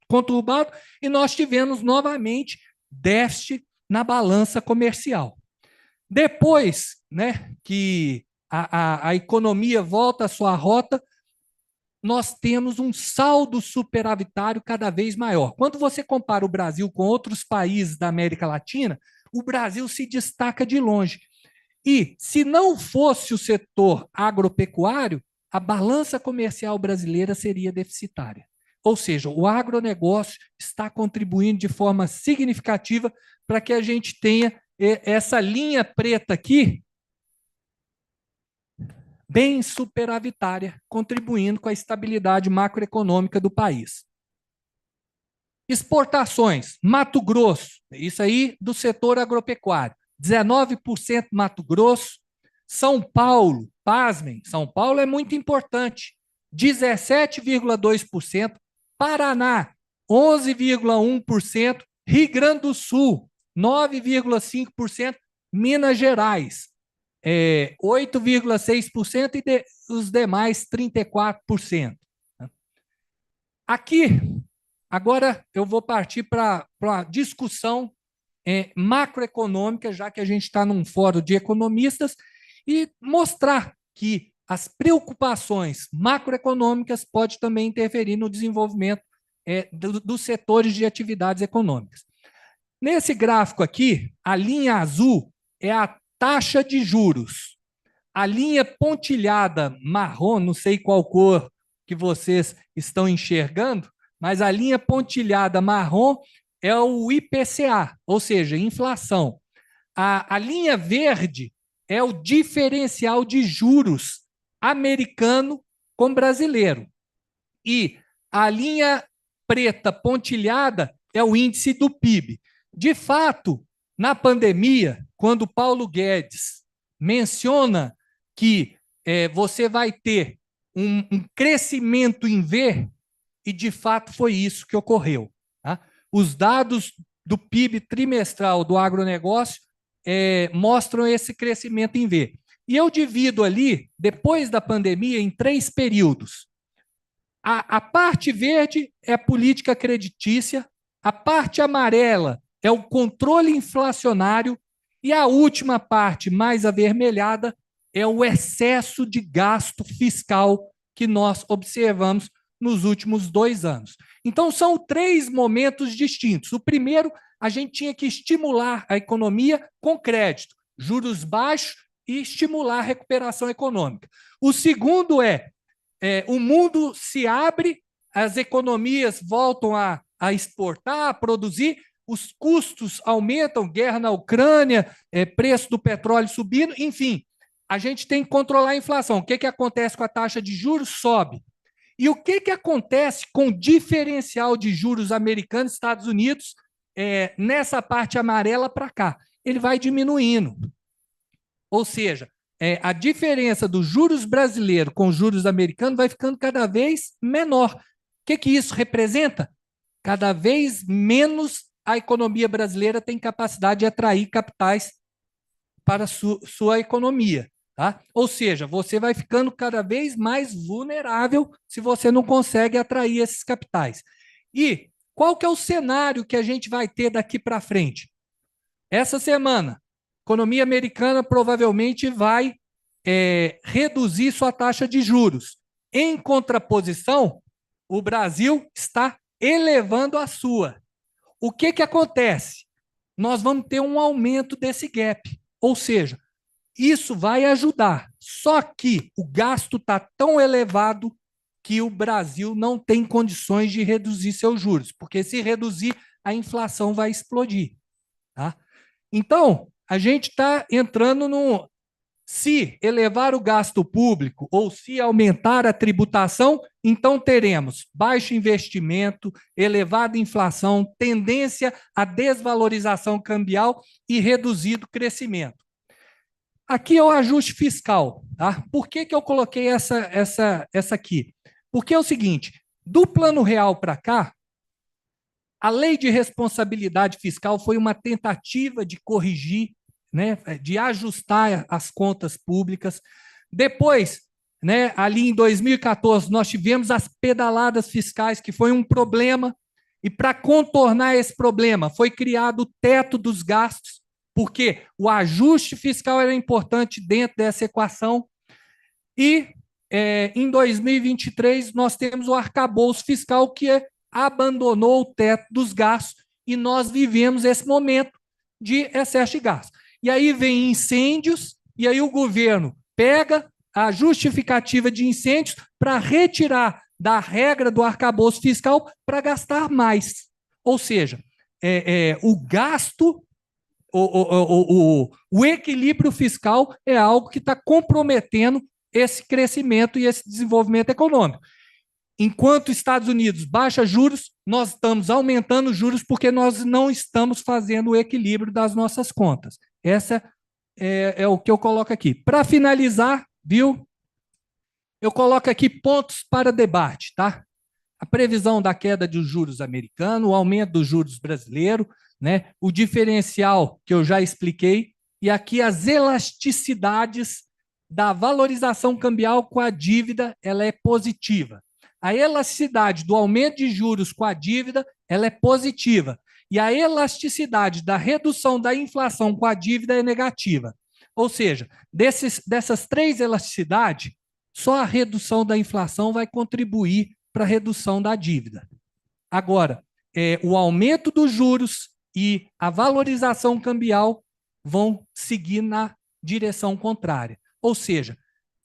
conturbado, e nós tivemos novamente déficit na balança comercial. Depois, né, que a economia volta à sua rota, nós temos um saldo superavitário cada vez maior. Quando você compara o Brasil com outros países da América Latina, o Brasil se destaca de longe. E, se não fosse o setor agropecuário, a balança comercial brasileira seria deficitária. Ou seja, o agronegócio está contribuindo de forma significativa para que a gente tenha essa linha preta aqui, bem superavitária, contribuindo com a estabilidade macroeconômica do país. Exportações, Mato Grosso, isso aí do setor agropecuário, 19% Mato Grosso. São Paulo, pasmem, São Paulo é muito importante, 17,2%. Paraná, 11,1%. Rio Grande do Sul, 9,5%. Minas Gerais, 8,6% e os demais 34%. Aqui, agora eu vou partir para a discussão macroeconômica, já que a gente está num fórum de economistas, e mostrar que as preocupações macroeconômicas podem também interferir no desenvolvimento dos setores de atividades econômicas. Nesse gráfico aqui, a linha azul é a taxa de juros. A linha pontilhada marrom, não sei qual cor que vocês estão enxergando, mas a linha pontilhada marrom é o IPCA, ou seja, inflação. A linha verde é o diferencial de juros americano com brasileiro. E a linha preta pontilhada é o índice do PIB. De fato, na pandemia, quando Paulo Guedes menciona que você vai ter um crescimento em V, e de fato foi isso que ocorreu. Tá? Os dados do PIB trimestral do agronegócio mostram esse crescimento em V. E eu divido ali, depois da pandemia, em 3 períodos. A parte verde é a política creditícia, a parte amarela é o controle inflacionário, e a última parte, mais avermelhada, é o excesso de gasto fiscal que nós observamos nos últimos 2 anos. Então, são 3 momentos distintos. O primeiro, a gente tinha que estimular a economia com crédito, juros baixos e estimular a recuperação econômica. O segundo o mundo se abre, as economias voltam a exportar, a produzir, os custos aumentam, guerra na Ucrânia, preço do petróleo subindo, enfim, a gente tem que controlar a inflação. O que acontece com a taxa de juros? Sobe. E o que acontece com o diferencial de juros americanos e Estados Unidos nessa parte amarela para cá? Ele vai diminuindo. Ou seja, a diferença dos juros brasileiros com os juros americanos vai ficando cada vez menor. O que isso representa? Cada vez menos a economia brasileira tem capacidade de atrair capitais para sua economia. Tá? Ou seja, você vai ficando cada vez mais vulnerável se você não consegue atrair esses capitais. E qual que é o cenário que a gente vai ter daqui para frente? Essa semana, a economia americana provavelmente vai reduzir sua taxa de juros. Em contraposição, o Brasil está elevando a sua. O que acontece? Nós vamos ter um aumento desse gap. Ou seja, isso vai ajudar. Só que o gasto está tão elevado que o Brasil não tem condições de reduzir seus juros, porque se reduzir, a inflação vai explodir. Tá? Então, a gente está entrando no... Se elevar o gasto público ou se aumentar a tributação, então teremos baixo investimento, elevada inflação, tendência à desvalorização cambial e reduzido crescimento. Aqui é o ajuste fiscal. Tá? Por que eu coloquei essa aqui? Porque é o seguinte, do Plano Real para cá, a Lei de Responsabilidade Fiscal foi uma tentativa de corrigir, né, de ajustar as contas públicas. Depois, né, ali em 2014, nós tivemos as pedaladas fiscais, que foi um problema, e para contornar esse problema, foi criado o teto dos gastos, porque o ajuste fiscal era importante dentro dessa equação. E, em 2023, nós temos o arcabouço fiscal, que abandonou o teto dos gastos, e nós vivemos esse momento de excesso de gastos. E aí vem incêndios, e aí o governo pega a justificativa de incêndios para retirar da regra do arcabouço fiscal para gastar mais. Ou seja, o gasto, o equilíbrio fiscal é algo que está comprometendo esse crescimento e esse desenvolvimento econômico. Enquanto os Estados Unidos baixa juros, nós estamos aumentando juros porque nós não estamos fazendo o equilíbrio das nossas contas. Essa é o que eu coloco aqui. Para finalizar, viu? Eu coloco aqui pontos para debate, tá? A previsão da queda dos juros americanos, o aumento dos juros brasileiros, né? O diferencial que eu já expliquei, e aqui as elasticidades da valorização cambial com a dívida, ela é positiva. A elasticidade do aumento de juros com a dívida, ela é positiva. E a elasticidade da redução da inflação com a dívida é negativa. Ou seja, dessas 3 elasticidades, só a redução da inflação vai contribuir para a redução da dívida. Agora, o aumento dos juros e a valorização cambial vão seguir na direção contrária. Ou seja,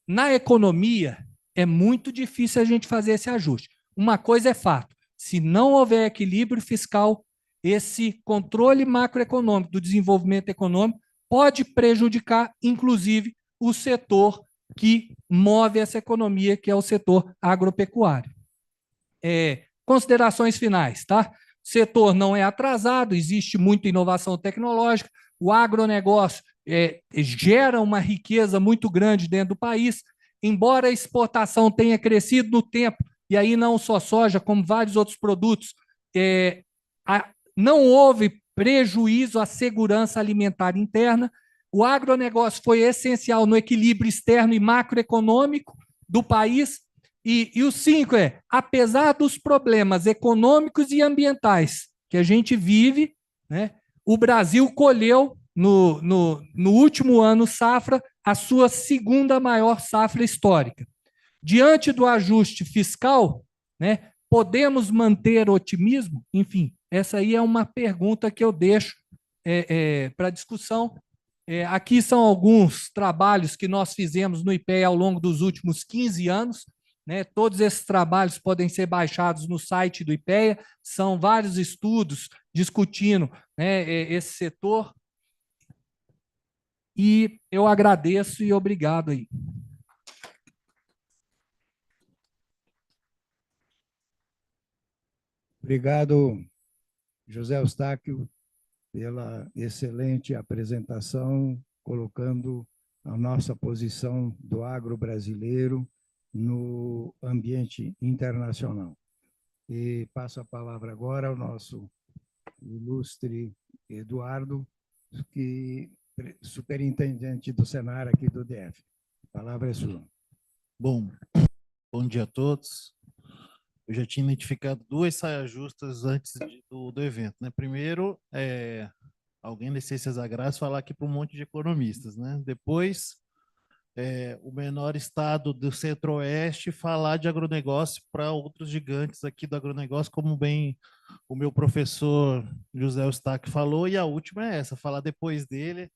na economia, é muito difícil a gente fazer esse ajuste. Uma coisa é fato, se não houver equilíbrio fiscal, esse controle macroeconômico do desenvolvimento econômico pode prejudicar, inclusive, o setor que move essa economia, que é o setor agropecuário. Considerações finais, tá? O setor não é atrasado, existe muita inovação tecnológica, o agronegócio gera uma riqueza muito grande dentro do país, embora a exportação tenha crescido no tempo, e aí não só soja, como vários outros produtos, não houve prejuízo à segurança alimentar interna. O agronegócio foi essencial no equilíbrio externo e macroeconômico do país. E o 5 apesar dos problemas econômicos e ambientais que a gente vive, né, o Brasil colheu, no último ano safra, a sua segunda maior safra histórica. Diante do ajuste fiscal, né, podemos manter otimismo? Enfim, essa aí é uma pergunta que eu deixo para discussão. Aqui são alguns trabalhos que nós fizemos no IPEA ao longo dos últimos 15 anos. Né? Todos esses trabalhos podem ser baixados no site do IPEA. São vários estudos discutindo, né, esse setor. E eu agradeço e obrigado aí. Obrigado, José Eustáquio, pela excelente apresentação, colocando a nossa posição do agro brasileiro no ambiente internacional. E passo a palavra agora ao nosso ilustre Eduardo, que superintendente do Senar aqui do DF. A palavra é sua. Bom dia a todos. Eu já tinha identificado duas saias justas antes do evento, né? Primeiro, alguém da Ciências Agrárias falar aqui para um monte de economistas, né? Depois, o menor estado do Centro-Oeste falar de agronegócio para outros gigantes aqui do agronegócio, como bem o meu professor José Eustáquio falou, e a última é essa, falar depois dele,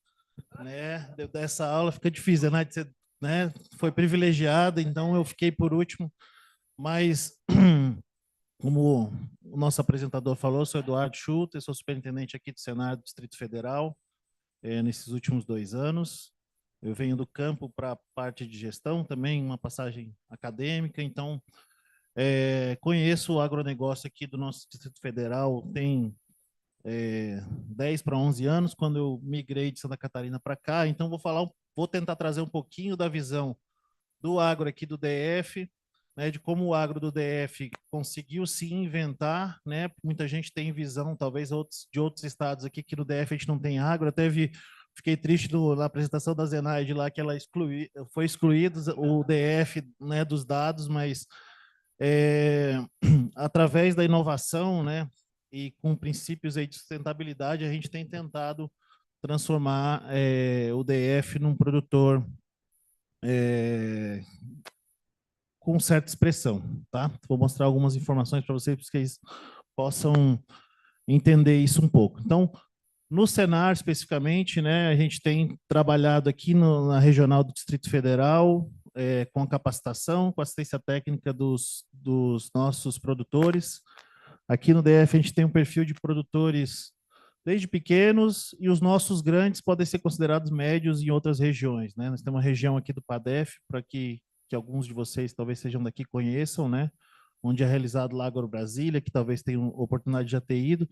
né? Dessa aula fica difícil, né? Foi privilegiado, então eu fiquei por último, mas como o nosso apresentador falou, sou Eduardo Schutter, sou superintendente aqui do Senar do Distrito Federal nesses últimos 2 anos. Eu venho do campo para a parte de gestão também, uma passagem acadêmica, então conheço o agronegócio aqui do nosso Distrito Federal tem 10 para 11 anos, quando eu migrei de Santa Catarina para cá, então vou tentar trazer um pouquinho da visão do agro aqui do DF, né, de como o agro do DF conseguiu se inventar, né? Muita gente tem visão, talvez de outros estados aqui, que no DF a gente não tem agro, até fiquei triste na apresentação da Zenaide lá, que ela foi excluído o DF, né, dos dados, mas através da inovação, né, e com princípios aí de sustentabilidade, a gente tem tentado transformar o DF num produtor com certa expressão, tá? Vou mostrar algumas informações para vocês possam entender isso um pouco. Então, no Senar especificamente, né, a gente tem trabalhado aqui na regional do Distrito Federal com a capacitação, com a assistência técnica dos nossos produtores. Aqui no DF a gente tem um perfil de produtores desde pequenos, e os nossos grandes podem ser considerados médios em outras regiões, né? Nós temos uma região aqui do PADEF, para que alguns de vocês talvez sejam daqui conheçam, né? Onde é realizado lá Agro Brasília, que talvez tenham oportunidade de já ter ido,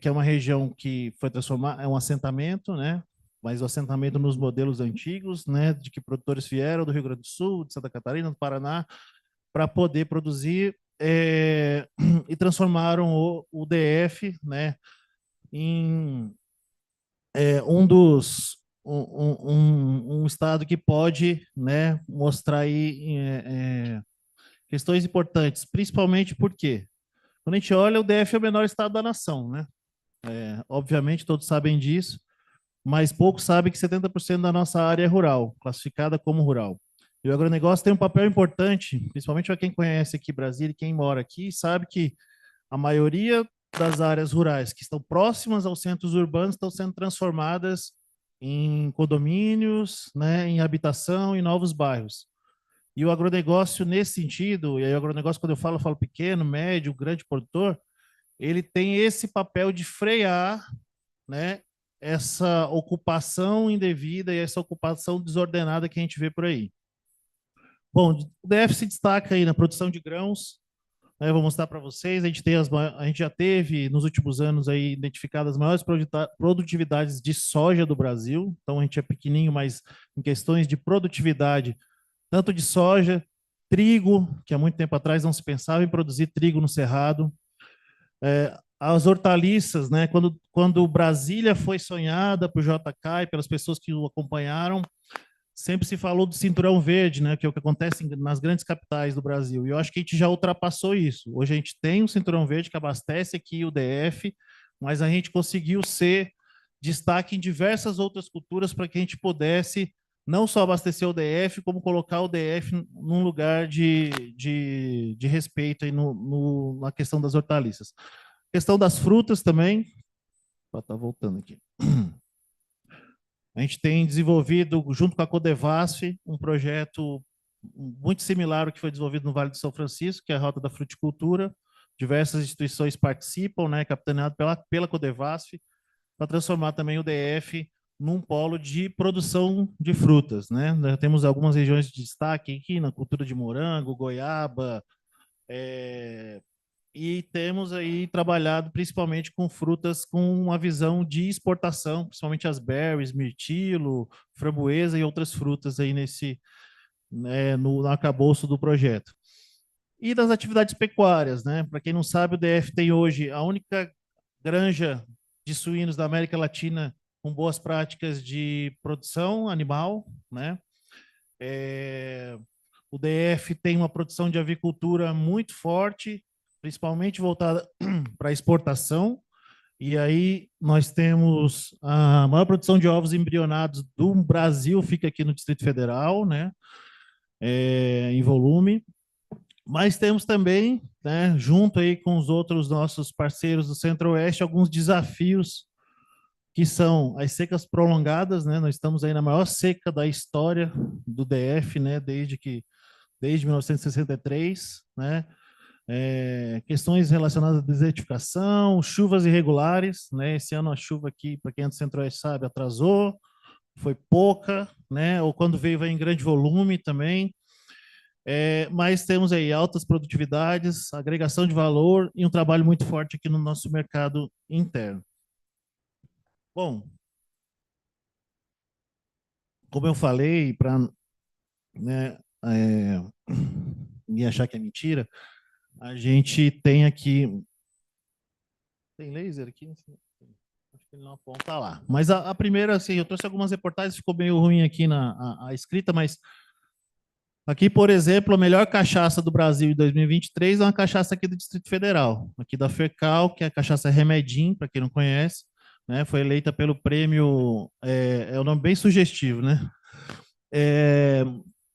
que é uma região que foi transformada, é um assentamento, né? Mas o assentamento nos modelos antigos, né? De que produtores vieram do Rio Grande do Sul, de Santa Catarina, do Paraná, para poder produzir, e transformaram o DF, né? Em um estado que pode, né, mostrar aí questões importantes, principalmente porque, quando a gente olha, o DF é o menor estado da nação, né? Obviamente, todos sabem disso, mas poucos sabem que 70% da nossa área é rural, classificada como rural. E o agronegócio tem um papel importante, principalmente para quem conhece aqui Brasília e quem mora aqui, sabe que a maioria das áreas rurais que estão próximas aos centros urbanos estão sendo transformadas em condomínios, né, em habitação, em novos bairros. E o agronegócio, nesse sentido, e aí o agronegócio, quando eu falo pequeno, médio, grande produtor, ele tem esse papel de frear, né, essa ocupação indevida e essa ocupação desordenada que a gente vê por aí. Bom, o DF se destaca aí na produção de grãos. Eu vou mostrar para vocês, a gente já teve nos últimos anos aí identificadas as maiores produtividades de soja do Brasil, então a gente é pequenininho, mas em questões de produtividade, tanto de soja, trigo, que há muito tempo atrás não se pensava em produzir trigo no Cerrado, as hortaliças, né? Quando Brasília foi sonhada por JK e pelas pessoas que o acompanharam, sempre se falou do cinturão verde, né, que é o que acontece nas grandes capitais do Brasil. E eu acho que a gente já ultrapassou isso. Hoje a gente tem um cinturão verde que abastece aqui o DF, mas a gente conseguiu ser destaque em diversas outras culturas para que a gente pudesse não só abastecer o DF, como colocar o DF num lugar de respeito aí na questão das hortaliças. Questão das frutas também. Está voltando aqui. A gente tem desenvolvido, junto com a Codevasf, um projeto muito similar ao que foi desenvolvido no Vale do São Francisco, que é a Rota da Fruticultura. Diversas instituições participam, né, capitaneado pela Codevasf, para transformar também o DF num polo de produção de frutas, né? Nós temos algumas regiões de destaque aqui na cultura de morango, goiaba, e temos aí trabalhado principalmente com frutas com uma visão de exportação, principalmente as berries, mirtilo, framboesa e outras frutas aí no arcabouço do projeto. E das atividades pecuárias, né? Para quem não sabe, o DF tem hoje a única granja de suínos da América Latina com boas práticas de produção animal, né? O DF tem uma produção de avicultura muito forte, principalmente voltada para exportação, e aí nós temos a maior produção de ovos embrionados do Brasil, fica aqui no Distrito Federal, né? Em volume. Mas temos também, né, junto aí com os outros nossos parceiros do Centro-Oeste, alguns desafios que são as secas prolongadas, né? Nós estamos aí na maior seca da história do DF, né? Desde 1963, né? Questões relacionadas à desertificação, chuvas irregulares, né? Esse ano a chuva aqui, para quem é do Centro-Oeste sabe, atrasou, foi pouca, né? Ou quando veio, vai em grande volume também. Mas temos aí altas produtividades, agregação de valor e um trabalho muito forte aqui no nosso mercado interno. Bom, como eu falei, para, né, ninguém achar que é mentira, a gente tem aqui... Tem laser aqui? Acho que ele não aponta lá. Mas a primeira, assim, eu trouxe algumas reportagens, ficou meio ruim aqui a escrita, mas aqui, por exemplo, a melhor cachaça do Brasil em 2023 é uma cachaça aqui do Distrito Federal, aqui da Fercal, que é a cachaça Remedim, para quem não conhece, né? Foi eleita pelo prêmio, é um nome bem sugestivo, né?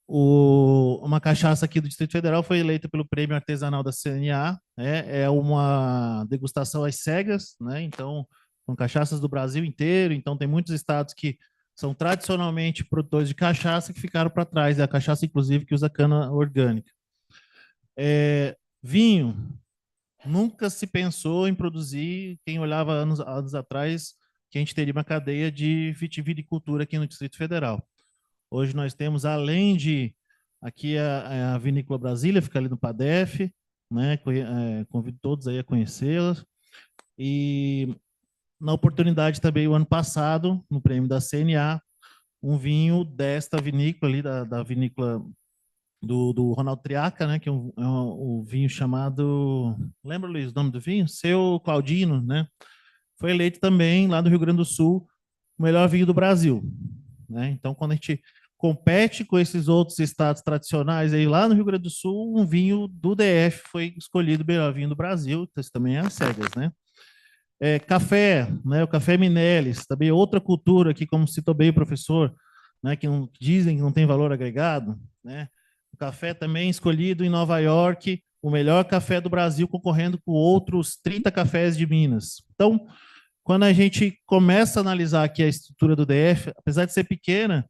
Uma cachaça aqui do Distrito Federal foi eleita pelo prêmio artesanal da CNA, né? É uma degustação às cegas, né? Então, são cachaças do Brasil inteiro, então tem muitos estados que são tradicionalmente produtores de cachaça que ficaram para trás, é a cachaça, inclusive, que usa cana orgânica. Vinho, nunca se pensou em produzir, quem olhava anos atrás, que a gente teria uma cadeia de vitivinicultura aqui no Distrito Federal. Hoje nós temos, além de, aqui a Vinícola Brasília, fica ali no PADEF, né? Convido todos aí a conhecê-la. E na oportunidade também, o ano passado, no prêmio da CNA, um vinho desta vinícola ali, da vinícola do Ronaldo Triaca, né, que é um vinho chamado... Lembra, Luiz, o nome do vinho? Seu Claudino, né? Foi eleito também, lá do Rio Grande do Sul, o melhor vinho do Brasil, né? Então, quando a gente compete com esses outros estados tradicionais, aí lá no Rio Grande do Sul, um vinho do DF foi escolhido o melhor vinho do Brasil, então isso também é às cegas, né? Café, né? O café Minelis, também outra cultura aqui, como citou bem o professor, né? Que dizem que não tem valor agregado, né? O café também escolhido em Nova York, o melhor café do Brasil, concorrendo com outros 30 cafés de Minas. Então, quando a gente começa a analisar aqui a estrutura do DF, apesar de ser pequena,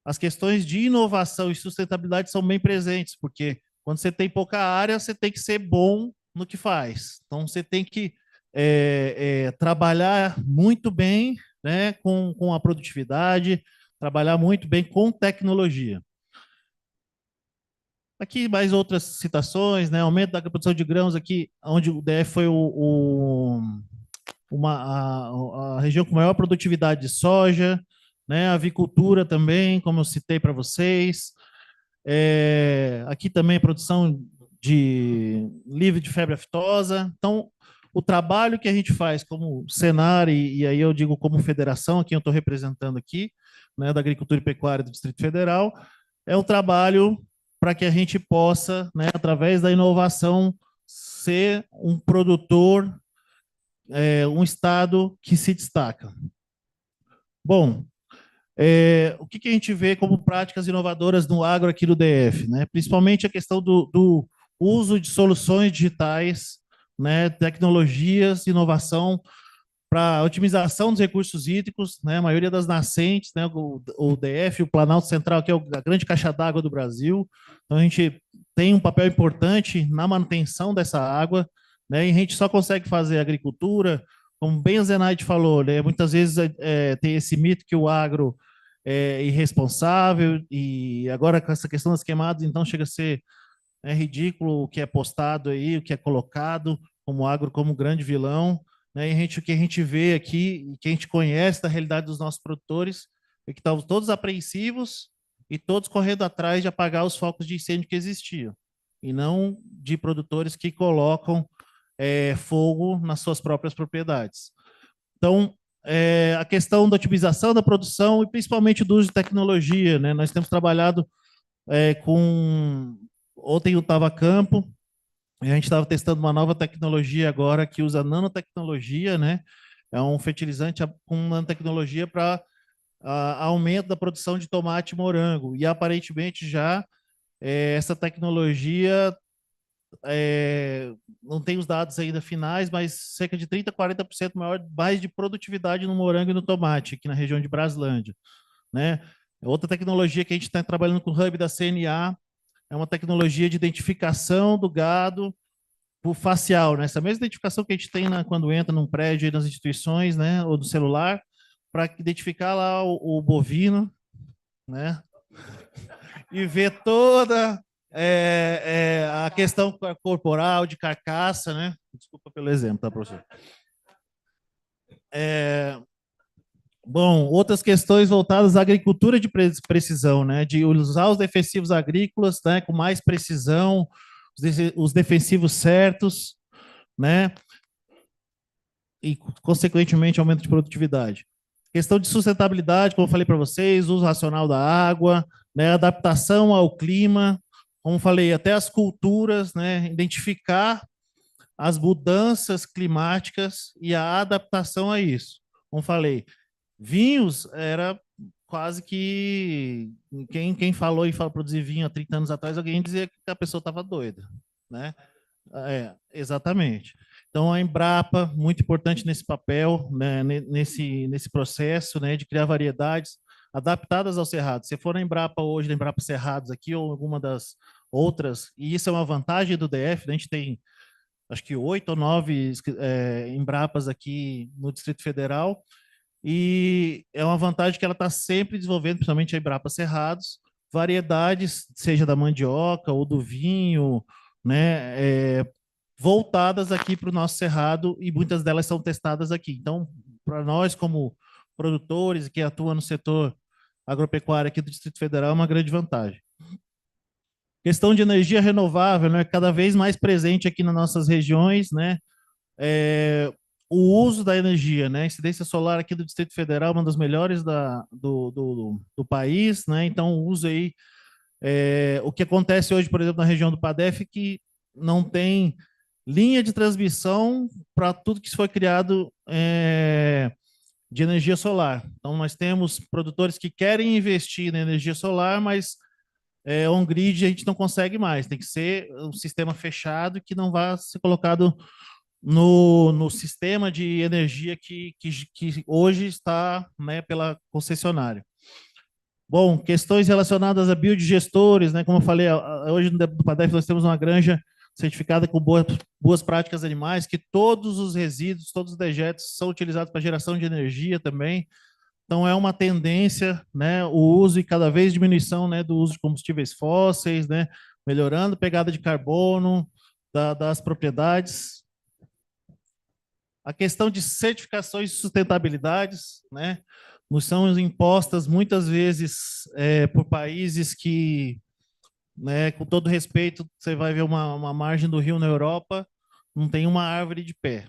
as questões de inovação e sustentabilidade são bem presentes, porque quando você tem pouca área, você tem que ser bom no que faz. Então, você tem que trabalhar muito bem, né, com a produtividade, trabalhar muito bem com tecnologia. Aqui mais outras citações, né, aumento da produção de grãos aqui, onde o DF foi a região com maior produtividade de soja, né, a avicultura também, como eu citei para vocês. Aqui também produção livre de febre aftosa. Então, o trabalho que a gente faz como Senar, e aí eu digo como federação, a quem eu estou representando aqui, né, da Agricultura e Pecuária do Distrito Federal, é um trabalho para que a gente possa, né, através da inovação, ser um produtor um estado que se destaca. Bom, o que a gente vê como práticas inovadoras no agro aqui do DF, né? Principalmente a questão do uso de soluções digitais, né? Tecnologias, inovação para otimização dos recursos hídricos, né? A maioria das nascentes, né? O DF, o Planalto Central, que é a grande caixa d'água do Brasil. Então a gente tem um papel importante na manutenção dessa água, né? E a gente só consegue fazer agricultura, como bem a Zenaide falou, né? Muitas vezes tem esse mito que o agro é irresponsável, e agora com essa questão das queimadas, então chega a ser ridículo o que é postado aí, o que é colocado como agro como grande vilão, né? E o que a gente vê aqui, que a gente conhece da realidade dos nossos produtores, é que estavam todos apreensivos e todos correndo atrás de apagar os focos de incêndio que existiam, e não de produtores que colocam fogo nas suas próprias propriedades. Então, a questão da otimização da produção e principalmente do uso de tecnologia, né? Nós temos trabalhado com... Ontem eu estava a campo, e a gente estava testando uma nova tecnologia agora que usa nanotecnologia, né? É um fertilizante com nanotecnologia para aumento da produção de tomate e morango. E aparentemente já essa tecnologia, não tem os dados ainda finais, mas cerca de 30% a 40% maior mais de produtividade no morango e no tomate, aqui na região de Braslândia, né? Outra tecnologia que a gente está trabalhando com o Hub da CNA é uma tecnologia de identificação do gado por facial, né? Essa mesma identificação que a gente tem quando entra num prédio aí nas instituições, né? Ou do celular, para identificar lá o bovino, né? E ver toda a questão corporal, de carcaça, né? Desculpa pelo exemplo, tá, professor? Bom, outras questões voltadas à agricultura de precisão, né? De usar os defensivos agrícolas, né? Com mais precisão, os defensivos certos, né? E, consequentemente, aumento de produtividade. Questão de sustentabilidade, como eu falei para vocês, uso racional da água, né? Adaptação ao clima, como falei, até as culturas, né? Identificar as mudanças climáticas e a adaptação a isso. Como falei, vinhos era quase que... Quem falou e falou produzir vinho há 30 anos atrás, alguém dizia que a pessoa estava doida, né? Exatamente. Então, a Embrapa, muito importante nesse papel, né, nesse processo, né, de criar variedades adaptadas ao cerrado. Se for na Embrapa hoje, na Embrapa Cerrados aqui, ou alguma das outras, e isso é uma vantagem do DF, né, a gente tem, acho que 8 ou 9 Embrapas aqui no Distrito Federal, e é uma vantagem que ela está sempre desenvolvendo, principalmente a Embrapa Cerrados, variedades, seja da mandioca ou do vinho, né, voltadas aqui para o nosso cerrado, e muitas delas são testadas aqui. Então, para nós, como produtores que atuam no setor agropecuário aqui do Distrito Federal, é uma grande vantagem. Questão de energia renovável, né, cada vez mais presente aqui nas nossas regiões, né, o uso da energia, né, a incidência solar aqui do Distrito Federal é uma das melhores do país, né, então o uso aí, o que acontece hoje, por exemplo, na região do PADEF, que não tem linha de transmissão para tudo que foi criado de energia solar. Então, nós temos produtores que querem investir na energia solar, mas on-grid a gente não consegue mais. Tem que ser um sistema fechado que não vá ser colocado no sistema de energia que hoje está, né, pela concessionária. Bom, questões relacionadas a biodigestores, né, como eu falei, hoje no PADEF nós temos uma granja certificada com boas práticas animais, que todos os resíduos, todos os dejetos são utilizados para geração de energia também. Então, é uma tendência, né, o uso e cada vez diminuição, né, do uso de combustíveis fósseis, né, melhorando a pegada de carbono das propriedades. A questão de certificações de sustentabilidades, né, nos são impostas muitas vezes por países que, né, com todo respeito, você vai ver uma margem do rio na Europa, não tem uma árvore de pé,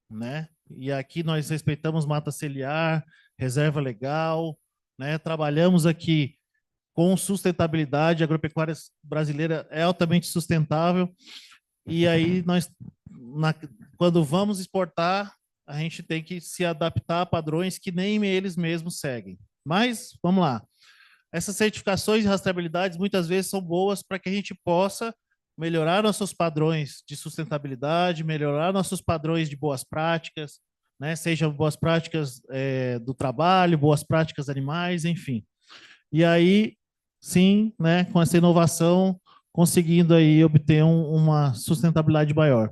né? E aqui nós respeitamos mata ciliar, reserva legal, né? Trabalhamos aqui com sustentabilidade, a agropecuária brasileira é altamente sustentável, e aí nós, quando vamos exportar, a gente tem que se adaptar a padrões que nem eles mesmos seguem. Mas, vamos lá. Essas certificações e rastreabilidades muitas vezes são boas para que a gente possa melhorar nossos padrões de sustentabilidade, melhorar nossos padrões de boas práticas, né? Sejam boas práticas do trabalho, boas práticas animais, enfim. E aí, sim, né, com essa inovação, conseguindo aí obter uma sustentabilidade maior.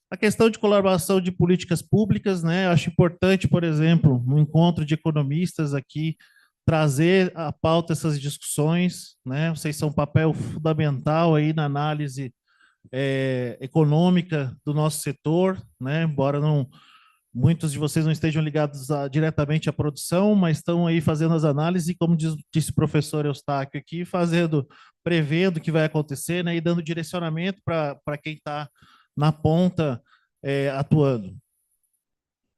A questão de colaboração de políticas públicas, né, eu acho importante, por exemplo, no encontro de economistas aqui, trazer à pauta essas discussões, né? Vocês são um papel fundamental aí na análise econômica do nosso setor, né? Embora muitos de vocês não estejam ligados diretamente à produção, mas estão aí fazendo as análises, e como disse o professor Eustáquio aqui, prevendo o que vai acontecer, né? E dando direcionamento para quem está na ponta atuando.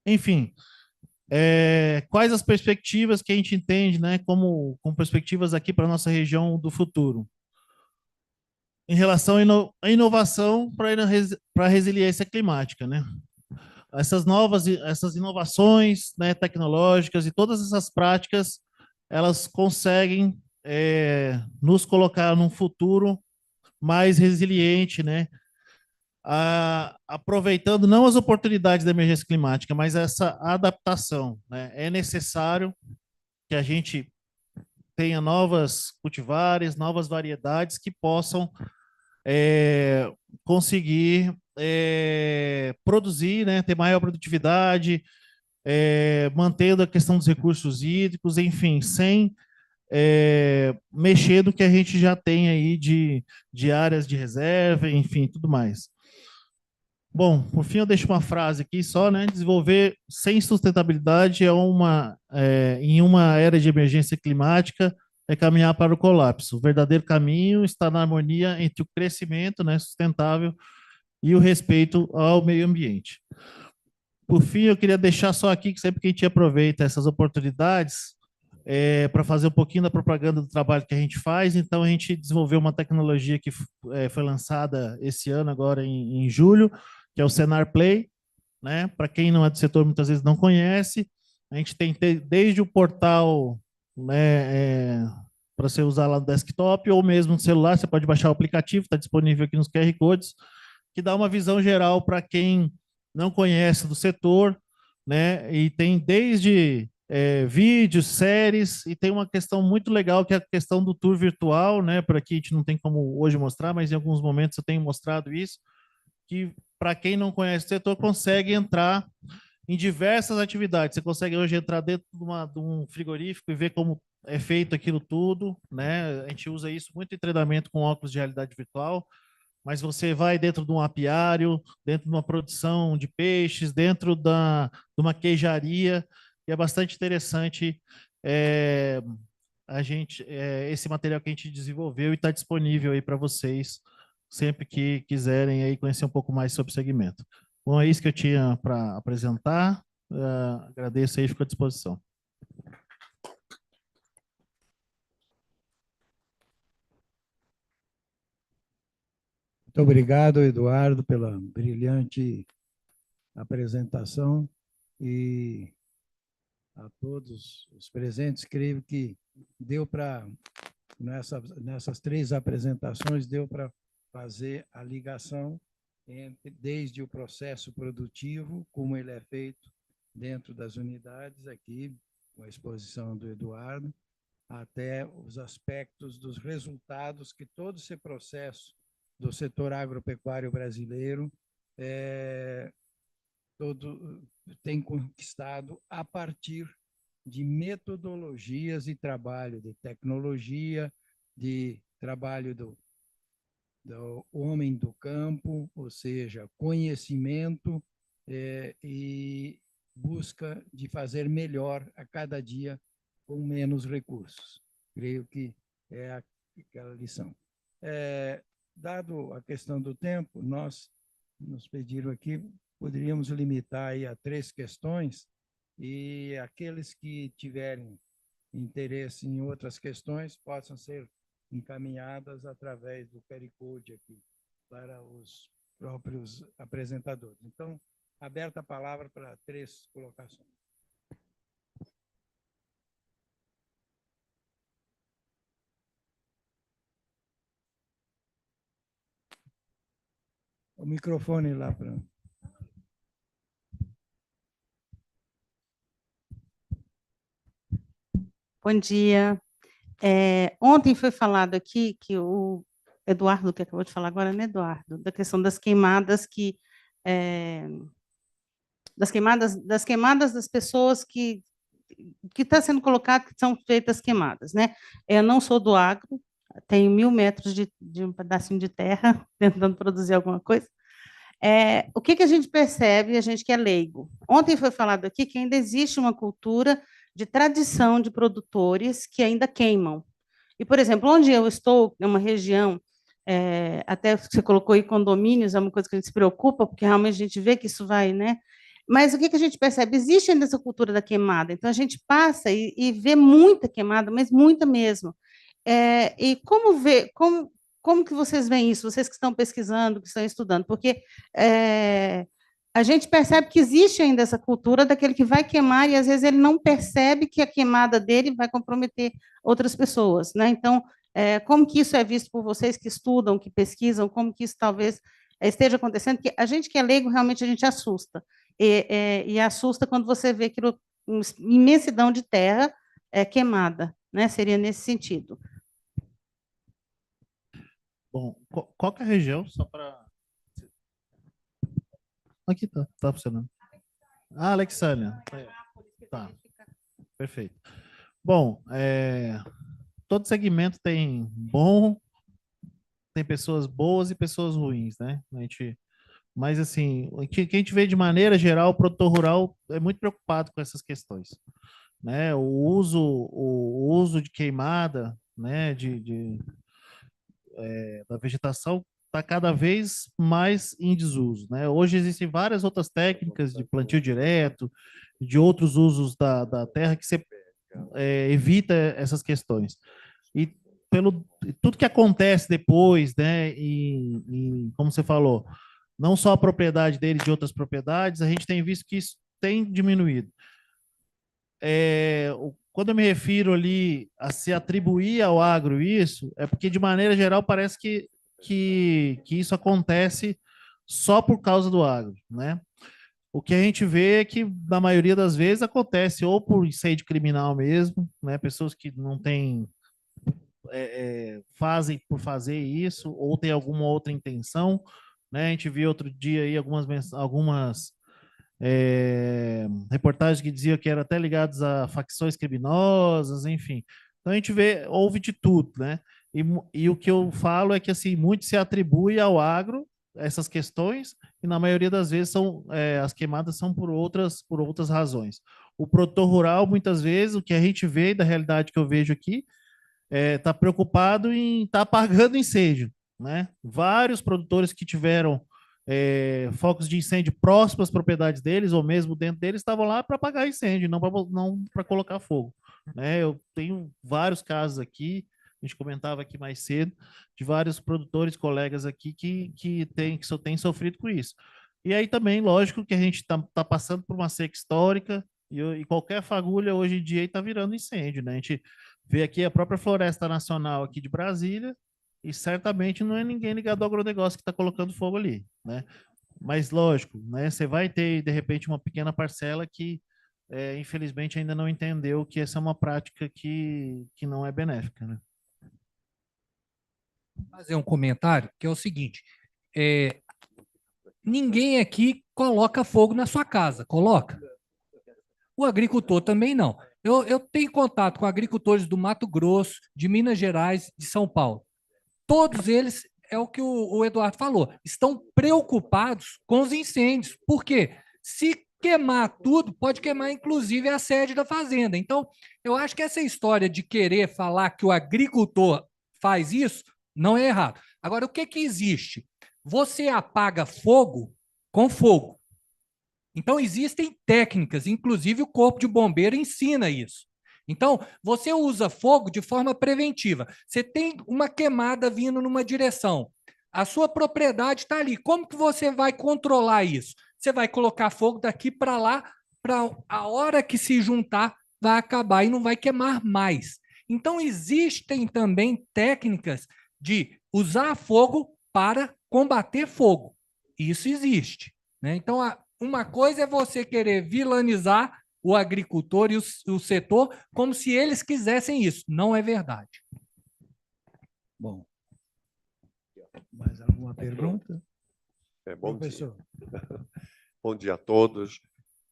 Enfim, quais as perspectivas que a gente entende, né, como perspectivas aqui para a nossa região do futuro? Em relação à inovação para a resiliência climática, né? Essas inovações, né, tecnológicas e todas essas práticas, elas conseguem nos colocar num futuro mais resiliente, né? Aproveitando não as oportunidades da emergência climática, mas essa adaptação, né? É necessário que a gente tenha novas cultivares, novas variedades que possam conseguir produzir, né? Ter maior produtividade, mantendo a questão dos recursos hídricos, enfim, sem mexer do que a gente já tem aí de áreas de reserva, enfim, tudo mais. Bom, por fim, eu deixo uma frase aqui só, né? Desenvolver sem sustentabilidade em uma era de emergência climática é caminhar para o colapso. O verdadeiro caminho está na harmonia entre o crescimento, né, sustentável e o respeito ao meio ambiente. Por fim, eu queria deixar só aqui que sempre que a gente aproveita essas oportunidades para fazer um pouquinho da propaganda do trabalho que a gente faz, então a gente desenvolveu uma tecnologia que foi lançada esse ano, agora em julho, que é o Senar Play, né? Para quem não é do setor, muitas vezes não conhece. A gente tem desde o portal, né, para você usar lá no desktop ou mesmo no celular, você pode baixar o aplicativo, está disponível aqui nos QR Codes, que dá uma visão geral para quem não conhece do setor, né? E tem desde vídeos, séries, e tem uma questão muito legal que é a questão do tour virtual, né? Por aqui a gente não tem como hoje mostrar, mas em alguns momentos eu tenho mostrado isso, que para quem não conhece o setor consegue entrar em diversas atividades. Você consegue hoje entrar dentro de um frigorífico e ver como é feito aquilo tudo, né? A gente usa isso muito em treinamento com óculos de realidade virtual, mas você vai dentro de um apiário, dentro de uma produção de peixes, dentro de uma queijaria, e é bastante interessante esse material que a gente desenvolveu e está disponível aí para vocês, sempre que quiserem aí conhecer um pouco mais sobre o segmento. Bom, é isso que eu tinha para apresentar. Agradeço aí, fico à disposição. Muito obrigado, Eduardo, pela brilhante apresentação, e a todos os presentes, creio que deu para, nessas três apresentações, deu para fazer a ligação desde o processo produtivo, como ele é feito dentro das unidades, aqui, com a exposição do Eduardo, até os aspectos dos resultados que todo esse processo do setor agropecuário brasileiro tem conquistado a partir de metodologias e trabalho de tecnologia, de trabalho do homem do campo, ou seja, conhecimento e busca de fazer melhor a cada dia com menos recursos. Creio que é aquela lição. Dado a questão do tempo, nos pediram aqui, poderíamos limitar aí a 3 questões, e aqueles que tiverem interesse em outras questões possam ser encaminhadas através do QR Code aqui para os próprios apresentadores. Então, Aberta a palavra para 3 colocações. O microfone lá para... Bom dia. Ontem foi falado aqui que o Eduardo, que acabou de falar agora, né, Eduardo, da questão das queimadas das queimadas das pessoas que está sendo colocado que são feitas queimadas, né? Eu não sou do agro, tenho 1.000 metros de um pedacinho de terra tentando produzir alguma coisa. O que a gente percebe, a gente que é leigo? Ontem foi falado aqui que ainda existe uma cultura de tradição de produtores que ainda queimam. E, por exemplo, onde eu estou, é uma região, até você colocou aí condomínios, é uma coisa que a gente se preocupa, porque realmente a gente vê que isso vai, né? Mas o que a gente percebe? Existe ainda essa cultura da queimada. Então, a gente passa e vê muita queimada, mas muita mesmo. E como que vocês veem isso? Vocês que estão pesquisando, que estão estudando? Porque a gente percebe que existe ainda essa cultura daquele que vai queimar e, às vezes, ele não percebe que a queimada dele vai comprometer outras pessoas, né? Então, como que isso é visto por vocês que estudam, que pesquisam, como que isso talvez esteja acontecendo? Porque a gente que é leigo, realmente, a gente assusta. E assusta quando você vê aquilo, uma imensidão de terra queimada, né? Seria nesse sentido. Bom, qual que é a região? Só para... Aqui tá funcionando. Ah, Alexânia. Tá, perfeito. Bom, todo segmento tem pessoas boas e pessoas ruins, né? Mas, assim, o que a gente vê de maneira geral, o produtor rural é muito preocupado com essas questões, né? O uso de queimada, né? Da vegetação está cada vez mais em desuso, né? Hoje existem várias outras técnicas de plantio direto, de outros usos da terra que você evita essas questões. E pelo tudo que acontece depois, né? E como você falou, não só a propriedade dele, de outras propriedades, a gente tem visto que isso tem diminuído. Quando eu me refiro ali a se atribuir ao agro isso, é porque, de maneira geral, parece que isso acontece só por causa do agro, né? O que a gente vê é que, na maioria das vezes, acontece ou por incêndio criminal mesmo, né? Pessoas que não têm, fazem por fazer isso, ou tem alguma outra intenção, né? A gente viu outro dia aí algumas reportagens que diziam que eram até ligados a facções criminosas, enfim. Então a gente vê, houve de tudo, né? E o que eu falo é que, assim, muito se atribui ao agro essas questões, e na maioria das vezes as queimadas são por outras razões. O produtor rural, muitas vezes, o que a gente vê da realidade que eu vejo aqui, está preocupado em estar apagando incêndio, né? Vários produtores que tiveram focos de incêndio próximos às propriedades deles, ou mesmo dentro deles, estavam lá para apagar incêndio, não para colocar fogo, né? Eu tenho vários casos aqui, a gente comentava aqui mais cedo, de vários produtores, colegas aqui que têm sofrido com isso. E aí também, lógico, que a gente está passando por uma seca histórica, e qualquer fagulha hoje em dia está virando incêndio, né? A gente vê aqui a própria Floresta Nacional aqui de Brasília, e certamente não é ninguém ligado ao agronegócio que está colocando fogo ali, né? Mas, lógico, né, você vai ter, de repente, uma pequena parcela que, infelizmente, ainda não entendeu que essa é uma prática que não é benéfica, né? Fazer um comentário, que é o seguinte, ninguém aqui coloca fogo na sua casa, coloca? O agricultor também não. Eu tenho contato com agricultores do Mato Grosso, de Minas Gerais, de São Paulo. Todos eles, é o que o Eduardo falou, estão preocupados com os incêndios. Por quê? Se queimar tudo, pode queimar inclusive a sede da fazenda. Então, eu acho que essa história de querer falar que o agricultor faz isso, não é errado. Agora, o que existe? Você apaga fogo com fogo. Então, existem técnicas, inclusive o Corpo de Bombeiro ensina isso. Então, você usa fogo de forma preventiva. Você tem uma queimada vindo numa direção. A sua propriedade está ali. Como que você vai controlar isso? você vai colocar fogo daqui para lá, para a hora que se juntar, vai acabar e não vai queimar mais. Então, existem também técnicas de usar fogo para combater fogo. Isso existe, né? Então, uma coisa é você querer vilanizar o agricultor e o setor como se eles quisessem isso. Não é verdade. Bom, mais alguma pergunta? Bom Professor. dia. Bom dia a todos,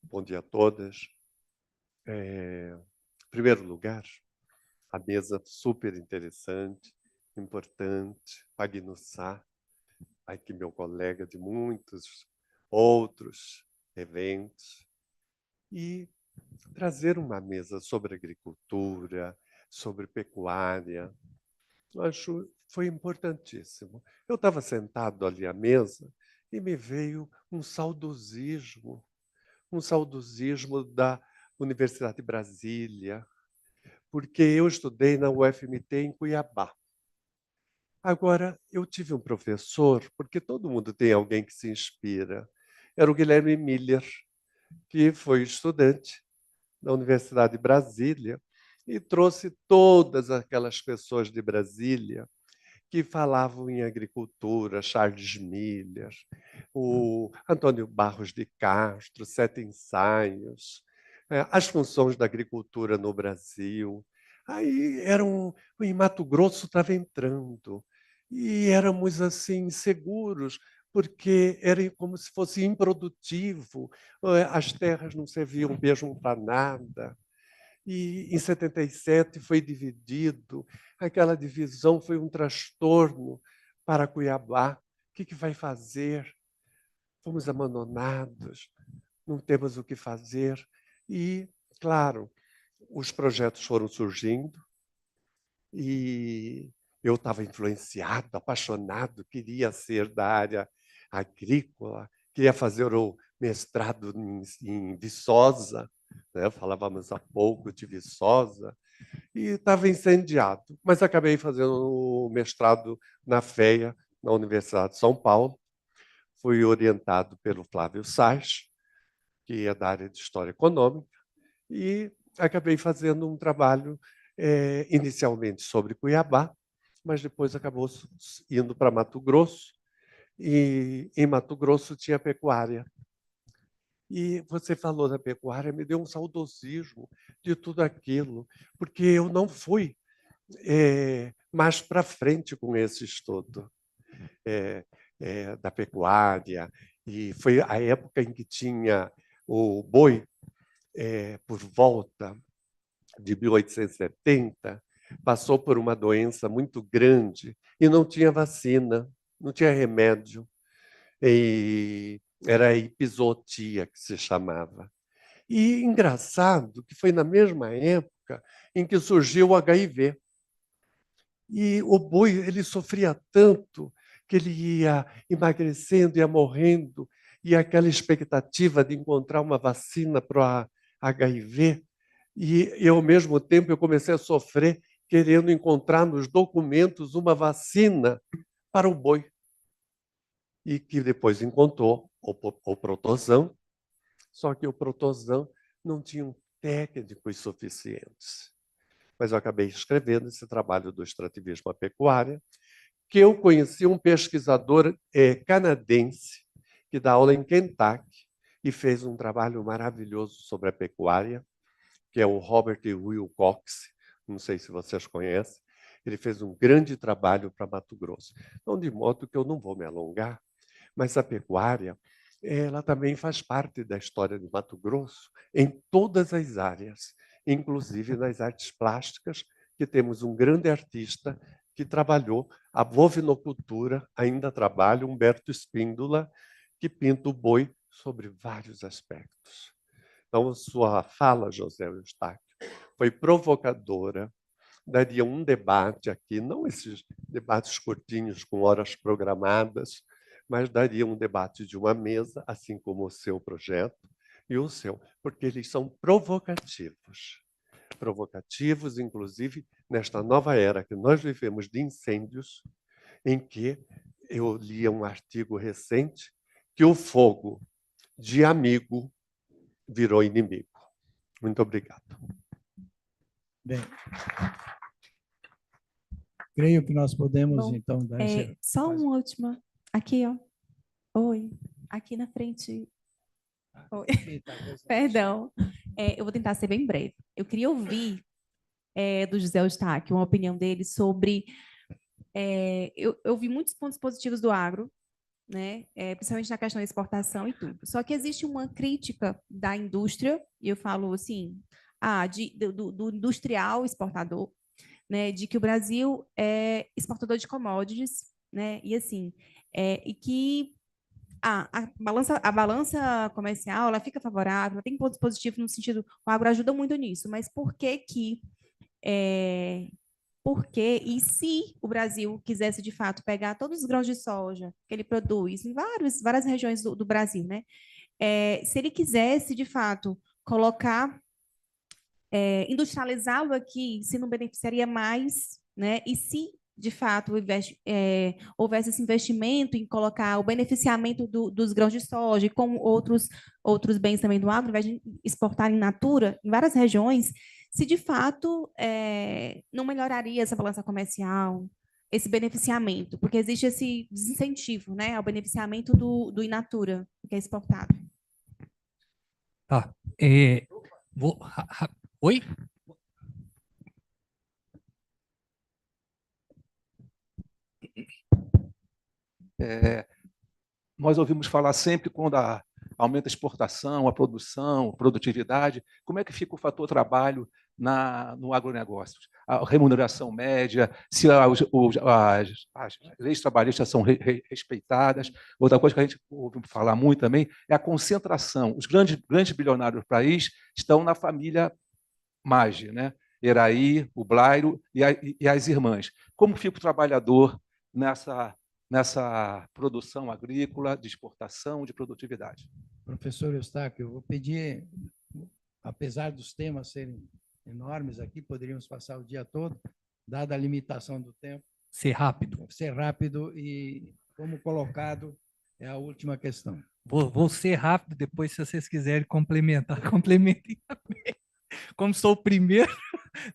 bom dia a todas. Em primeiro lugar, a mesa super interessante, importante, Pagnussá, aqui meu colega de muitos outros eventos, e trazer uma mesa sobre agricultura, sobre pecuária, eu acho foi importantíssimo. Eu estava sentado ali à mesa e me veio um saudosismo da Universidade de Brasília, porque eu estudei na UFMT em Cuiabá. Agora, eu tive um professor, porque todo mundo tem alguém que se inspira, era o Guilherme Miller, que foi estudante da Universidade de Brasília e trouxe todas aquelas pessoas de Brasília que falavam em agricultura, Charles Miller, o Antônio Barros de Castro, Sete Ensaios, as funções da agricultura no Brasil. Aí em Mato Grosso estava entrando e éramos assim seguros, porque era como se fosse improdutivo, as terras não serviam mesmo para nada. E em 77 foi dividido. Aquela divisão foi um transtorno para Cuiabá. O que vai fazer? Fomos abandonados, não temos o que fazer. E, claro, os projetos foram surgindo e eu estava influenciado, apaixonado, queria ser da área agrícola, queria fazer o mestrado em Viçosa, né? Falávamos há pouco de Viçosa, e estava incendiado. Mas acabei fazendo o mestrado na FEA, na Universidade de São Paulo. Fui orientado pelo Flávio Sais, que é da área de História Econômica, e acabei fazendo um trabalho inicialmente sobre Cuiabá, mas depois acabou indo para Mato Grosso, e em Mato Grosso tinha pecuária. E você falou da pecuária, me deu um saudosismo de tudo aquilo, porque eu não fui mais para frente com esse estudo da pecuária, e foi a época em que tinha o boi, por volta de 1870, passou por uma doença muito grande e não tinha vacina, não tinha remédio. E era a epizootia que se chamava. E engraçado que foi na mesma época em que surgiu o HIV. E o boi ele sofria tanto que ele ia emagrecendo, ia morrendo, e aquela expectativa de encontrar uma vacina para o HIV. E, ao mesmo tempo, eu comecei a sofrer querendo encontrar nos documentos uma vacina para o boi. E que depois encontrou o Protozan, só que o Protozan não tinha técnicos suficientes. Mas eu acabei escrevendo esse trabalho do extrativismo à pecuária, que eu conheci um pesquisador canadense que dá aula em Kentucky e fez um trabalho maravilhoso sobre a pecuária, que é o Robert Wilcox, não sei se vocês conhecem. Ele fez um grande trabalho para Mato Grosso. Então, de modo que eu não vou me alongar, mas a pecuária ela também faz parte da história de Mato Grosso em todas as áreas, inclusive nas artes plásticas, que temos um grande artista que trabalhou a bovinocultura, ainda trabalha, Humberto Espíndola, que pinta o boi sobre vários aspectos. Então, sua fala, José Eustáquio, foi provocadora, daria um debate aqui, não esses debates curtinhos com horas programadas, mas daria um debate de uma mesa, assim como o seu projeto e o seu, porque eles são provocativos. Provocativos, inclusive, nesta nova era que nós vivemos de incêndios, em que eu li um artigo recente que o fogo de amigo virou inimigo. Muito obrigado. Bem, creio que nós podemos, Bom, então, dar só uma última. Aqui, ó. Oi. Aqui na frente. Oi. Perdão. Eu vou tentar ser bem breve. Eu queria ouvir do José Eustáquio uma opinião dele sobre... eu vi muitos pontos positivos do agro, né? Principalmente na questão da exportação e tudo. Só que existe uma crítica da indústria, e eu falo assim, do industrial exportador, né? De que o Brasil é exportador de commodities, né? E assim, e que a balança comercial ela fica favorável, ela tem pontos positivos no sentido, o agro ajuda muito nisso, mas por que que e se o Brasil quisesse, de fato, pegar todos os grãos de soja que ele produz em várias regiões do Brasil, né? Se ele quisesse, de fato, colocar, industrializá-lo aqui, se não beneficiaria mais, né? E se, de fato, houvesse esse investimento em colocar o beneficiamento dos grãos de soja e com outros bens também do agro, ao invés de exportar in natura em várias regiões, se de fato não melhoraria essa balança comercial, esse beneficiamento, porque existe esse desincentivo, né, ao beneficiamento do in natura, que é exportado. Tá. Oi? Nós ouvimos falar sempre quando aumenta a exportação, a produção, a produtividade, como é que fica o fator trabalho no agronegócio? A remuneração média, se as leis trabalhistas são respeitadas. Outra coisa que a gente ouve falar muito também é a concentração. Os grandes bilionários do país estão na família Maggi, né? Eraí, o Blairo e as irmãs. Como fica o trabalhador nessa produção agrícola, de exportação, de produtividade? Professor Eustáquio, eu vou pedir, apesar dos temas serem enormes aqui, poderíamos passar o dia todo, dada a limitação do tempo. Ser rápido. Ser rápido e, como colocado, é a última questão. Vou ser rápido, depois, se vocês quiserem complementar, complementem também. Como sou o primeiro,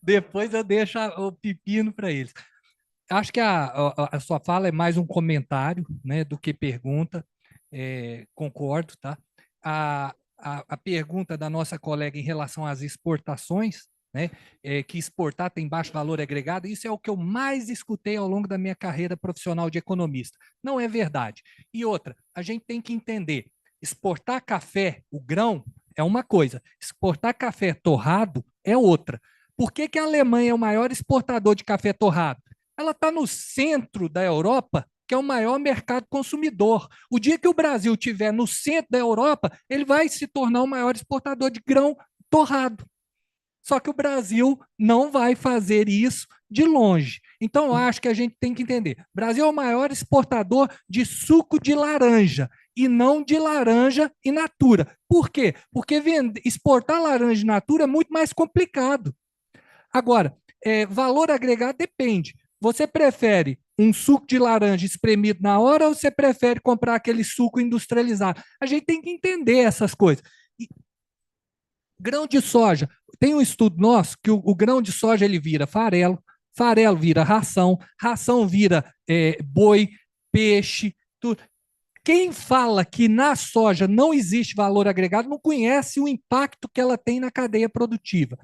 depois eu deixo o pepino para eles. Acho que a sua fala é mais um comentário, né, do que pergunta. Concordo, tá? A pergunta da nossa colega em relação às exportações, né, que exportar tem baixo valor agregado, isso é o que eu mais escutei ao longo da minha carreira profissional de economista. Não é verdade. E outra, a gente tem que entender, exportar café, o grão, é uma coisa, exportar café torrado é outra. Por que que a Alemanha é o maior exportador de café torrado? Ela está no centro da Europa, que é o maior mercado consumidor. O dia que o Brasil estiver no centro da Europa, ele vai se tornar o maior exportador de grão torrado. Só que o Brasil não vai fazer isso de longe. Então, eu acho que a gente tem que entender. O Brasil é o maior exportador de suco de laranja e não de laranja in natura. Por quê? Porque exportar laranja in natura é muito mais complicado. Agora, valor agregado depende. Você prefere um suco de laranja espremido na hora ou você prefere comprar aquele suco industrializado? A gente tem que entender essas coisas. Grão de soja. Tem um estudo nosso que o grão de soja ele vira farelo, farelo vira ração, ração vira boi, peixe, tudo. Quem fala que na soja não existe valor agregado não conhece o impacto que ela tem na cadeia produtiva.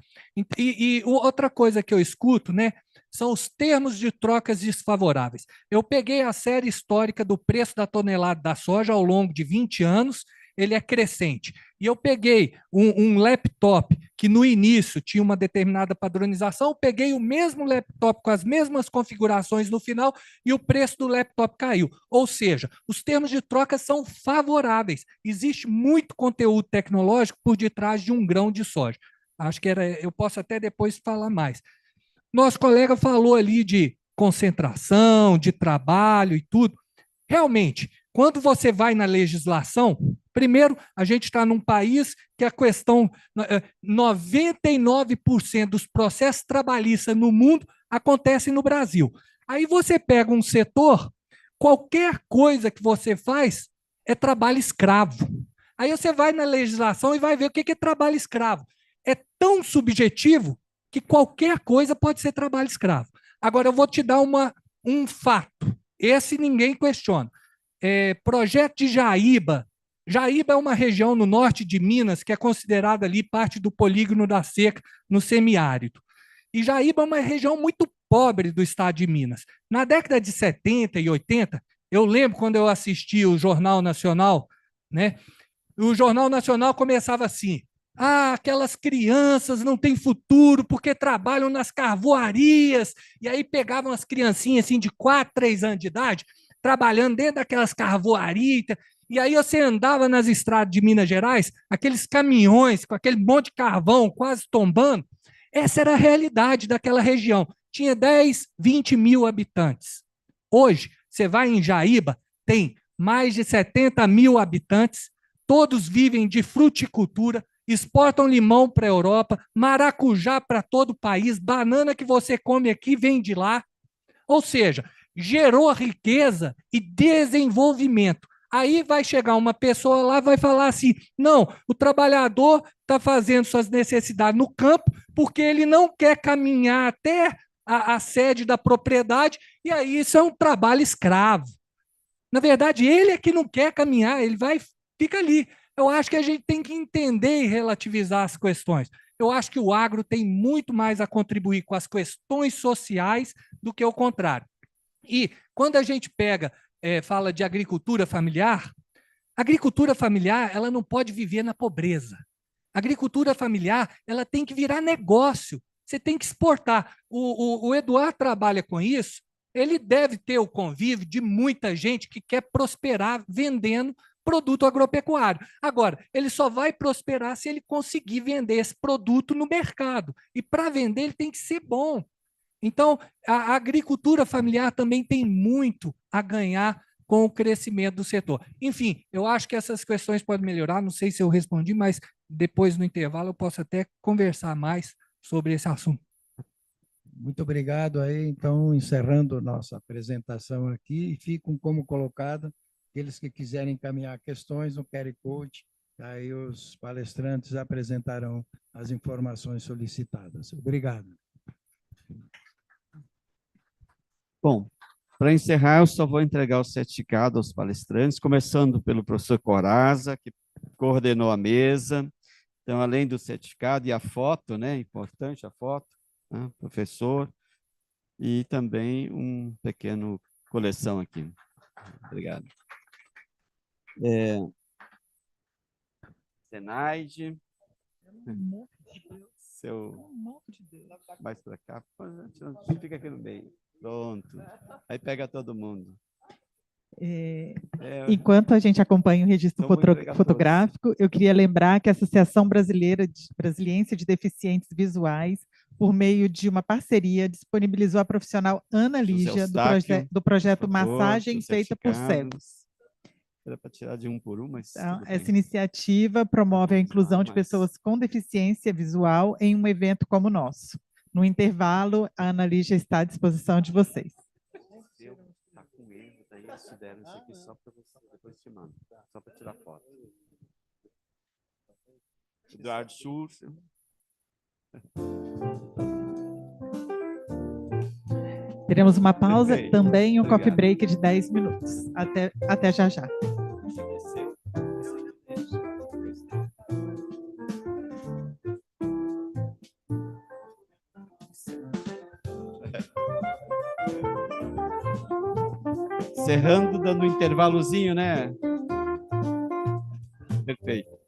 E outra coisa que eu escuto, né, são os termos de trocas desfavoráveis. Eu peguei a série histórica do preço da tonelada da soja ao longo de 20 anos, ele é crescente. E eu peguei um laptop que no início tinha uma determinada padronização, peguei o mesmo laptop com as mesmas configurações no final e o preço do laptop caiu. Ou seja, os termos de troca são favoráveis. Existe muito conteúdo tecnológico por detrás de um grão de soja. Acho que eu posso até depois falar mais. Nosso colega falou ali de concentração, de trabalho e tudo. Realmente, quando você vai na legislação, primeiro, a gente está num país que a questão, 99% dos processos trabalhistas no mundo acontecem no Brasil. Aí você pega um setor, qualquer coisa que você faz é trabalho escravo. Aí você vai na legislação e vai ver o que é trabalho escravo. É tão subjetivo que qualquer coisa pode ser trabalho escravo. Agora, eu vou te dar um fato. Esse ninguém questiona. Projeto de Jaíba. Jaíba é uma região no norte de Minas que é considerada ali parte do polígono da seca no semiárido. E Jaíba é uma região muito pobre do estado de Minas. Na década de 70 e 80, eu lembro quando eu assisti o Jornal Nacional, né? O Jornal Nacional começava assim: aquelas crianças não têm futuro porque trabalham nas carvoarias. E aí pegavam as criancinhas assim, de 4, 3 anos de idade, trabalhando dentro daquelas carvoarias. E aí você andava nas estradas de Minas Gerais, aqueles caminhões com aquele monte de carvão quase tombando. Essa era a realidade daquela região. Tinha 10, 20 mil habitantes. Hoje, você vai em Jaíba, tem mais de 70 mil habitantes, todos vivem de fruticultura, exportam limão para a Europa, maracujá para todo o país, banana que você come aqui vem de lá. Ou seja, gerou riqueza e desenvolvimento. Aí vai chegar uma pessoa lá e vai falar assim: não, o trabalhador está fazendo suas necessidades no campo porque ele não quer caminhar até a sede da propriedade, e aí isso é um trabalho escravo. Na verdade, ele é que não quer caminhar, ele fica ali. Eu acho que a gente tem que entender e relativizar as questões. Eu acho que o agro tem muito mais a contribuir com as questões sociais do que o contrário. E quando a gente fala de agricultura familiar ela não pode viver na pobreza. A agricultura familiar ela tem que virar negócio. Você tem que exportar. O Eduardo trabalha com isso, ele deve ter o convívio de muita gente que quer prosperar vendendo produto agropecuário. Agora, ele só vai prosperar se ele conseguir vender esse produto no mercado. E para vender, ele tem que ser bom. Então, a agricultura familiar também tem muito a ganhar com o crescimento do setor. Enfim, eu acho que essas questões podem melhorar. Não sei se eu respondi, mas depois, no intervalo, eu posso até conversar mais sobre esse assunto. Muito obrigado aí. Então, encerrando nossa apresentação aqui, ficam como colocado aqueles que quiserem encaminhar questões no QR Code, aí os palestrantes apresentarão as informações solicitadas. Obrigado. Bom, para encerrar, eu só vou entregar o certificado aos palestrantes, começando pelo professor Coraza, que coordenou a mesa. Então, além do certificado e a foto, né, importante a foto, né, professor, e também um pequeno coleção aqui. Obrigado. Zenaide, mais para cá, fica aqui no meio. Pronto. Aí pega todo mundo. Enquanto a gente acompanha o registro fotográfico, eu queria lembrar que a Associação Brasiliense de Deficientes Visuais, por meio de uma parceria, disponibilizou a profissional Ana Lígia do projeto Massagem Feita por Cegos. Era para tirar de um por um, mas então, essa iniciativa promove a inclusão de pessoas com deficiência visual em um evento como o nosso. No intervalo, a Ana Lígia está à disposição de vocês. Está com erro, daí eles te deram isso aqui só para você, depois te mando, só para tirar foto. Eduardo Schultz. Teremos uma pausa, também um coffee break de 10 minutos. Até já já. Encerrando, dando um intervalozinho, né? Perfeito.